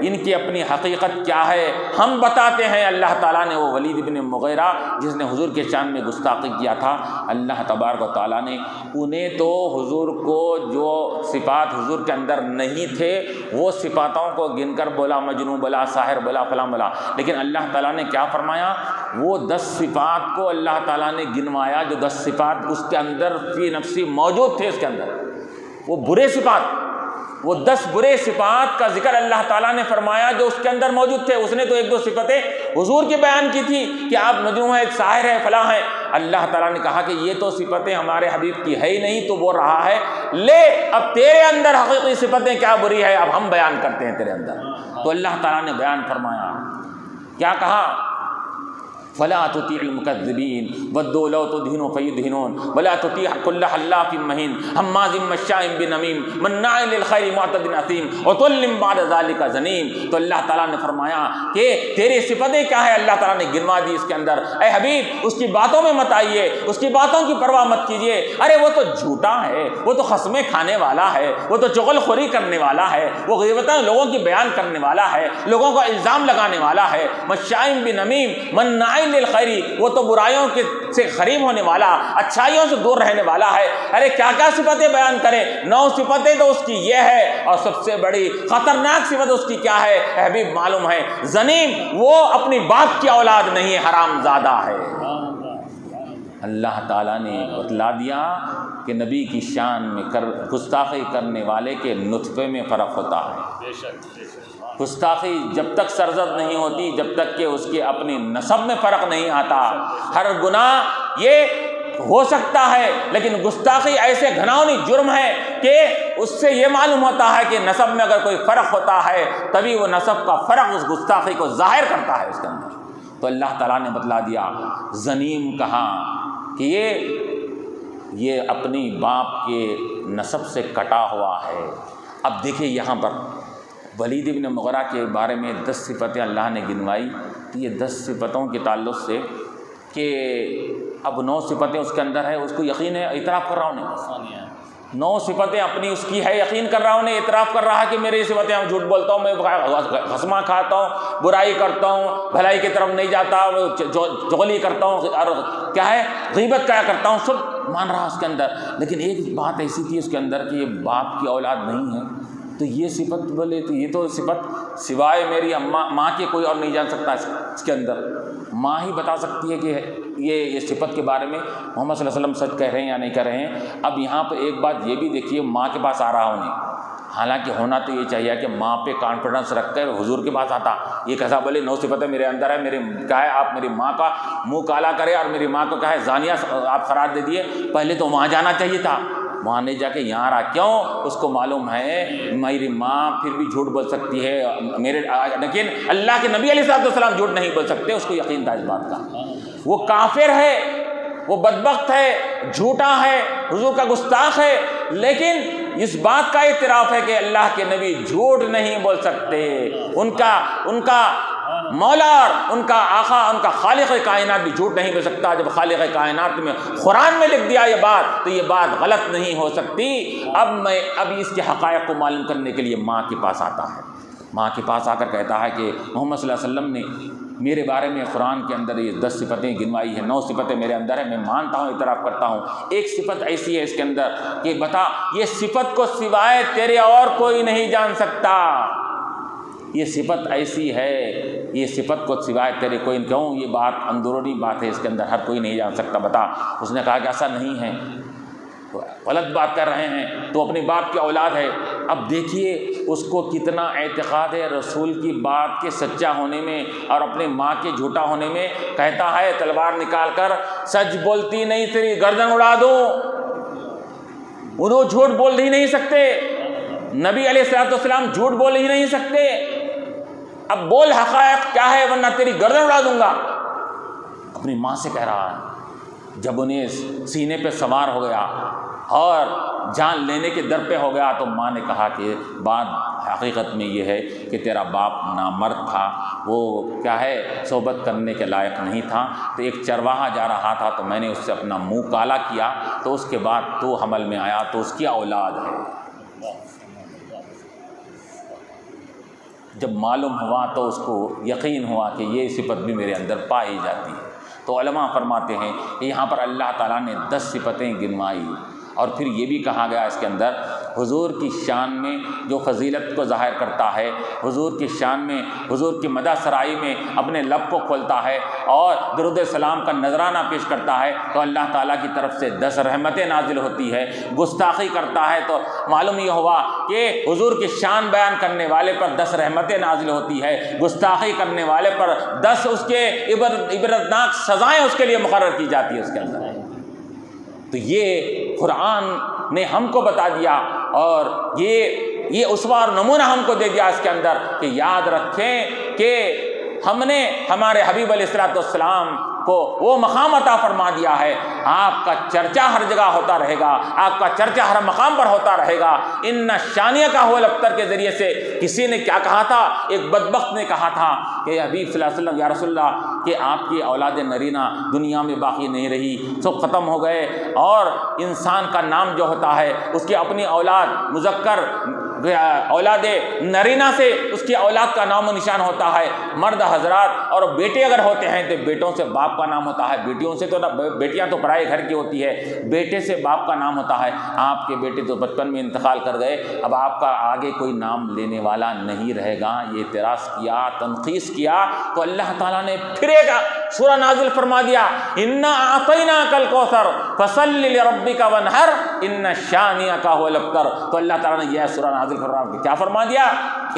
ان کی اپنی حقیقت کیا ہے ہم بتاتے ہیں. اللہ تعالیٰ نے وہ ولید ابن مغیرہ جس نے حضور کے شان میں گستاخی کیا تھا, اللہ تبارک و تعالیٰ نے انہیں تو حضور کو جو صفات حضور کے اندر نہیں تھے وہ صفاتوں کو گن کر بولا مجنون, بولا ساحر, بولا فلاں, بولا. لیکن اللہ تعالیٰ نے کیا فرمایا؟ وہ 10 صفات کو اللہ تعالیٰ نے گنوایا جو 10 صفات اس کے اندر فی نفسی موجود تھے. اس کے اندر وہ برے صفات, وہ 10 برے صفات کا ذکر اللہ تعالیٰ نے فرمایا جو اس کے اندر موجود تھے. اس نے تو 1-2 صفتیں حضور کی بیان کی تھی کہ آپ مجنون ہیں, ساحر ہے, فلاں ہیں. اللہ تعالیٰ نے کہا کہ یہ تو صفتیں ہمارے حبیب کی ہے ہی نہیں, تو بول رہا ہے لے اب تیرے اندر حقیقی صفتیں کیا بری ہے اب ہم بیان کرتے ہیں تیرے اندر. تو اللہ تعالیٰ نے بیان فرمایا, کیا کہا؟ فلا تطیع المکذبین ودوا لو تدہن فیدہنون ولا تطیع کل حلاف مہین ہماز مشاء بنمیم مناع للخیر معتد اثیم عتل بعد ذلک زنیم. تو اللہ تعالیٰ نے فرمایا کہ تیری صفتیں کیا ہے, اللہ تعالیٰ نے گنوا دی اس کے اندر. اے حبیب اس کی باتوں میں مت آئیے, اس کی باتوں کی پرواہ مت کیجیے. ارے وہ تو جھوٹا ہے, وہ تو قسمیں کھانے والا ہے, وہ تو چغل خوری کرنے والا ہے, وہ غیبتیں لوگوں کی بیان کرنے والا ہے, لوگوں کو الزام لگانے والا ہے. مشاء بنمیم مناع للخیری, وہ تو برائیوں سے قریب ہونے والا, اچھائیوں سے دور رہنے والا ہے. ارے کیا کیا صفتیں بیان کریں, 9 صفتیں تو اس کی یہ ہے, اور سب سے بڑی خطرناک صفت اس کی کیا ہے حبیب معلوم ہے؟ زنیم, وہ اپنی باپ کی اولاد نہیں, حرام زادہ ہے. اللہ تعالیٰ نے بتلا دیا کہ نبی کی شان میں گستاخی کرنے والے کے نطفے میں فرق ہوتا ہے. گستاخی جب تک سرزد نہیں ہوتی جب تک کہ اس کے اپنی نسب میں فرق نہیں آتا۔ ہر گناہ یہ ہو سکتا ہے لیکن گستاخی ایسے گھناؤنی جرم ہے کہ اس سے یہ معلوم ہوتا ہے کہ نسب میں اگر کوئی فرق ہوتا ہے تبھی وہ نسب کا فرق اس گستاخی کو ظاہر کرتا ہے اس کے اندر۔ تو اللہ تعالیٰ نے بتلا دیا، زنیم کہا کہ یہ اپنی باپ کے نسب سے کٹا ہوا ہے۔ اب دیکھیں یہاں پر ولید بن مغیرہ کے بارے میں 10 صفتیں اللہ نے گنوائی، تو یہ 10 صفتوں کے تعلق سے کہ اب 9 صفتیں اس کے اندر ہے، اس کو یقین ہے، اعتراف کر رہا ہوں نہیں، 9 صفتیں اپنی اس کی ہے، یقین کر رہا ہوں نہیں، اعتراف کر رہا ہے کہ میری صفتیں، میں جھوٹ بولتا ہوں، میں خصمہ کھاتا ہوں، برائی کرتا ہوں، بھلائی کی طرف نہیں جاتا، چغلی کرتا ہوں، اور کیا ہے غیبت کیا کرتا ہوں، سب مان رہا اس کے اندر۔ لیکن ایک بات ایسی تھی اس کے اندر کہ یہ باپ کی اولاد نہیں ہے، تو یہ صفت بولے تو یہ تو صفت سوائے میری ماں کے کوئی اور نہیں جان سکتا اس کے اندر، ماں ہی بتا سکتی ہے کہ یہ صفت کے بارے میں محمد صلی اللہ علیہ وسلم سچ کہہ رہے ہیں یا نہیں کہہ رہے ہیں۔ اب یہاں پہ ایک بات یہ بھی دیکھیے، ماں کے پاس آ رہا ہوں نہیں، حالانکہ ہونا تو یہ چاہیے کہ ماں پہ کانفیڈنس رکھ کر حضور کے پاس آتا، یہ کیسا بولے 9 صفتیں میرے اندر ہے، میرے کیا ہے آپ میری ماں کا منہ کالا کرے اور میری ماں کو کیا ہے زانیہ آپ قرار دے دیے، پہلے تو وہاں جانا چاہیے تھا، وہاں نہیں جا کے یہاں رہا، کیوں؟ اس کو معلوم ہے میری ماں پھر بھی جھوٹ بول سکتی ہے لیکن اللہ کے نبی علیہ السلام جھوٹ نہیں بول سکتے، اس کو یقین تھا اس بات کا۔ وہ کافر ہے، وہ بدبخت ہے، جھوٹا ہے، حضور کا گستاخ ہے، لیکن اس بات کا اعتراف ہے کہ اللہ کے نبی جھوٹ نہیں بول سکتے، ان کا مولا اور ان کا آقا، ان کا خالق کائنات بھی جھوٹ نہیں بول سکتا۔ جب خالق کائنات میں قرآن میں لکھ دیا یہ بات تو یہ بات غلط نہیں ہو سکتی۔ اب اس کے حقائق کو معلوم کرنے کے لیے ماں کے پاس آتا ہے، ماں کے پاس آ کر کہتا ہے کہ محمد صلی اللہ علیہ وسلم نے میرے بارے میں قرآن کے اندر یہ 10 صفتیں گنوائی ہیں، 9 صفتیں میرے اندر ہیں، میں مانتا ہوں، اعتراف کرتا ہوں، ایک صفت ایسی ہے اس کے اندر کہ بتا یہ صفت کو سوائے تیرے اور کوئی نہیں جان سکتا، یہ صفت ایسی ہے، یہ صفت کو سوائے تیرے کوئی، کیوں؟ یہ بات اندرونی بات ہے، اس کے اندر ہر کوئی نہیں جان سکتا، بتا۔ اس نے کہا کہ ایسا نہیں ہے، غلط بات کر رہے ہیں، تو اپنے باپ کی اولاد ہے۔ اب دیکھیے اس کو کتنا اعتقاد ہے رسول کی بات کے سچا ہونے میں اور اپنے ماں کے جھوٹا ہونے میں، کہتا ہے تلوار نکال کر سچ بولتی نہیں تیری گردن اڑا دوں، انہوں جھوٹ بول ہی نہیں سکتے، نبی علیہ السلام جھوٹ بول ہی نہیں سکتے، اب بول حقائق کیا ہے ورنہ تیری گردن اڑا دوں گا، اپنی ماں سے کہہ رہا ہے۔ جب انہیں سینے پہ سوار ہو گیا اور جان لینے کے در پہ ہو گیا تو ماں نے کہا کہ بات حقیقت میں یہ ہے کہ تیرا باپ نامرد تھا، وہ کیا ہے صحبت کرنے کے لائق نہیں تھا، تو ایک چرواہا جا رہا تھا تو میں نے اس سے اپنا منہ کالا کیا، تو اس کے بعد تو حمل میں آیا تو اس کی اولاد ہے۔ جب معلوم ہوا تو اس کو یقین ہوا کہ یہ صفت بھی میرے اندر پائی جاتی ہے۔ تو علماء فرماتے ہیں کہ یہاں پر اللہ تعالیٰ نے 10 صفتیں گنوائی، اور پھر یہ بھی کہا گیا اس کے اندر حضور کی شان میں جو فضیلت کو ظاہر کرتا ہے، حضور کی شان میں، حضور کی مدح سرائی میں اپنے لب کو کھولتا ہے اور درود سلام کا نذرانہ پیش کرتا ہے تو اللہ تعالیٰ کی طرف سے 10 رحمتیں نازل ہوتی ہے۔ گستاخی کرتا ہے تو معلوم یہ ہوا کہ حضور کی شان بیان کرنے والے پر 10 رحمتیں نازل ہوتی ہے، گستاخی کرنے والے پر 10 اس کے عبرتناک سزائیں اس کے لیے مقرر کی جاتی ہے اس کے اندر۔ تو یہ قرآن نے ہم کو بتا دیا اور یہ اسوہ اور نمونہ ہم کو دے دیا اس کے اندر کہ یاد رکھیں کہ ہم نے ہمارے حبیب علیہ السلام کو وہ مقام عطا فرما دیا ہے، آپ کا چرچا ہر جگہ ہوتا رہے گا، آپ کا چرچا ہر مقام پر ہوتا رہے گا۔ ان شانیہ کا ہو الابتر کے ذریعے سے کسی نے کیا کہا تھا، ایک بدبخت نے کہا تھا کہ حبیب صلی اللہ علیہ وسلم یا رسول اللہ کہ آپ کی اولاد نرینہ دنیا میں باقی نہیں رہی، سب ختم ہو گئے، اور انسان کا نام جو ہوتا ہے اس کی اپنی اولاد مذکر اولاد نرینہ سے اس کی اولاد کا نام و نشان ہوتا ہے، مرد حضرات، اور بیٹے اگر ہوتے ہیں تو بیٹوں سے باپ کا نام ہوتا ہے، بیٹیوں سے تو بیٹیاں تو پرائے گھر کی ہوتی ہے، بیٹے سے باپ کا نام ہوتا ہے۔ آپ کے بیٹے تو بچپن میں انتقال کر گئے، اب آپ کا آگے کوئی نام لینے والا نہیں رہے گا۔ یہ اعتراض کیا، تنقیص کیا تو اللہ تعالیٰ نے پھر ایک سورہ نازل فرما دیا، انا اعطیناک الکوثر، فصلی لربک وانحر ان شانئک هو الابتر۔ تو اللہ تعالیٰ نے یہ سورہ نازل کر رہا ہے، کیا فرما دیا؟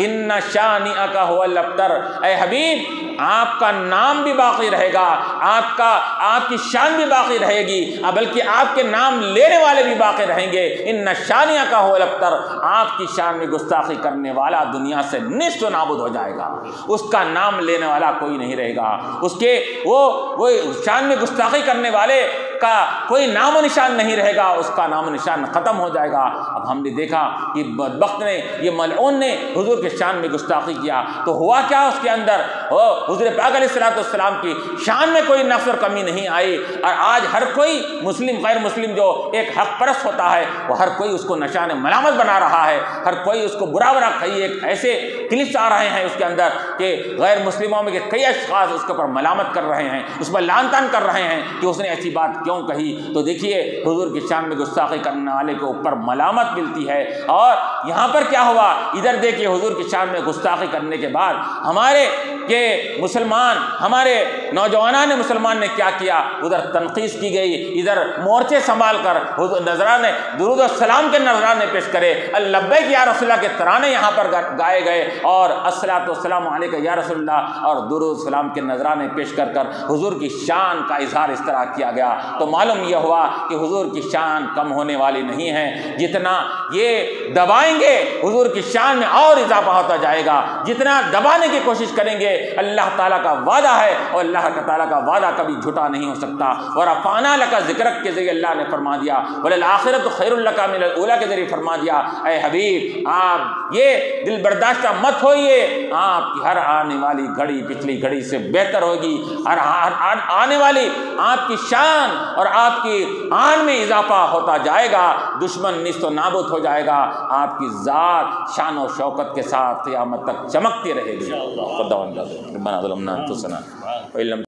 ان شانئک هو الابتر، اے حبیب آپ کا نام بھی باقی رہے گا، آپ کی شان بھی باقی رہے گی، بلکہ آپ کے نام لینے والے بھی باقی رہیں گے۔ ان شانئک هو الابتر، آپ کی شان میں گستاخی کرنے والا دنیا سے نیست و نابود ہو جائے گا، اس کا نام لینے والا کوئی نہیں رہے گا، اس کے وہ شان میں گستاخی کرنے والے کا کوئی نام و نشان نہیں رہے گا، اس کا نام و نشان ختم ہو جائے گا۔ اب ہم نے دیکھا کہ بدبخت نے، یہ ملعون نے حضور کے شان میں گستاخی کیا، تو ہوا کیا اس کے اندر؟ حضور پاک علیہ الصلوۃ والسلام کی شان میں کوئی نقص اور کمی نہیں آئی، اور آج ہر کوئی مسلم غیر مسلم جو ایک حق پرست ہوتا ہے وہ ہر کوئی اس کو نشان ملامت بنا رہا ہے، ہر کوئی اس کو برا برا کئی ایک ایسے کلپس آ رہے ہیں اس کے اندر کہ غیر مسلموں میں کئی اشخاص اس کے اوپر ملامت کر رہے ہیں، اس پر لعن طعن کر رہے ہیں کہ اس نے ایسی بات کیوں کہی۔ تو دیکھیے حضور کی شان میں گستاخی کرنے والے کے اوپر ملامت ملتی ہے، اور یہاں پر کیا ہوا؟ ادھر دیکھیے حضور کی شان میں گستاخی کرنے کے بعد ہمارے یہ مسلمان، ہمارے نوجوانان مسلمان نے کیا کیا؟ ادھر تنقید کی گئی، ادھر مورچے سنبھال کر نذرانے درود و سلام کے نذرانے پیش کرے، لبیک یا رسول اللہ کے ترانے یہاں پر گائے گئے، اور الصلاۃ والسلام علیک یا رسول اللہ اور درود سلام کے نذرانے پیش کر حضور کی شان کا اظہار اس طرح کیا گیا۔ تو معلوم یہ ہوا کہ حضور کی شان کم ہونے والی نہیں ہے، جتنا یہ دبائیں گے حضور کی شان میں اور اضافہ ہوتا جائے گا، جتنا دبانے کی کوشش کریں گے اللہ تعالیٰ کا وعدہ ہے، اور اللہ تعالیٰ کا وعدہ کبھی جھوٹا نہیں ہو سکتا۔ ورفعنا لک ذکرک کے ذریعے اللہ نے فرما دیا، وللآخرۃ خیر لک من الاولی کے ذریعے فرما دیا، اے حبیب آپ یہ دل برداشتہ مت ہوئیے، آپ کی ہر آنے والی گھڑی پچھلی گھڑی سے بہتر ہوگی، ہر آنے والی آپ کی شان اور آپ کی آن میں اضافہ ہوتا جائے گا، دشمن نیست و نابود ہو جائے گا، آپ کی ذات شان و شوکت کے ساتھ قیامت تک چمکتی رہے گی۔ خدا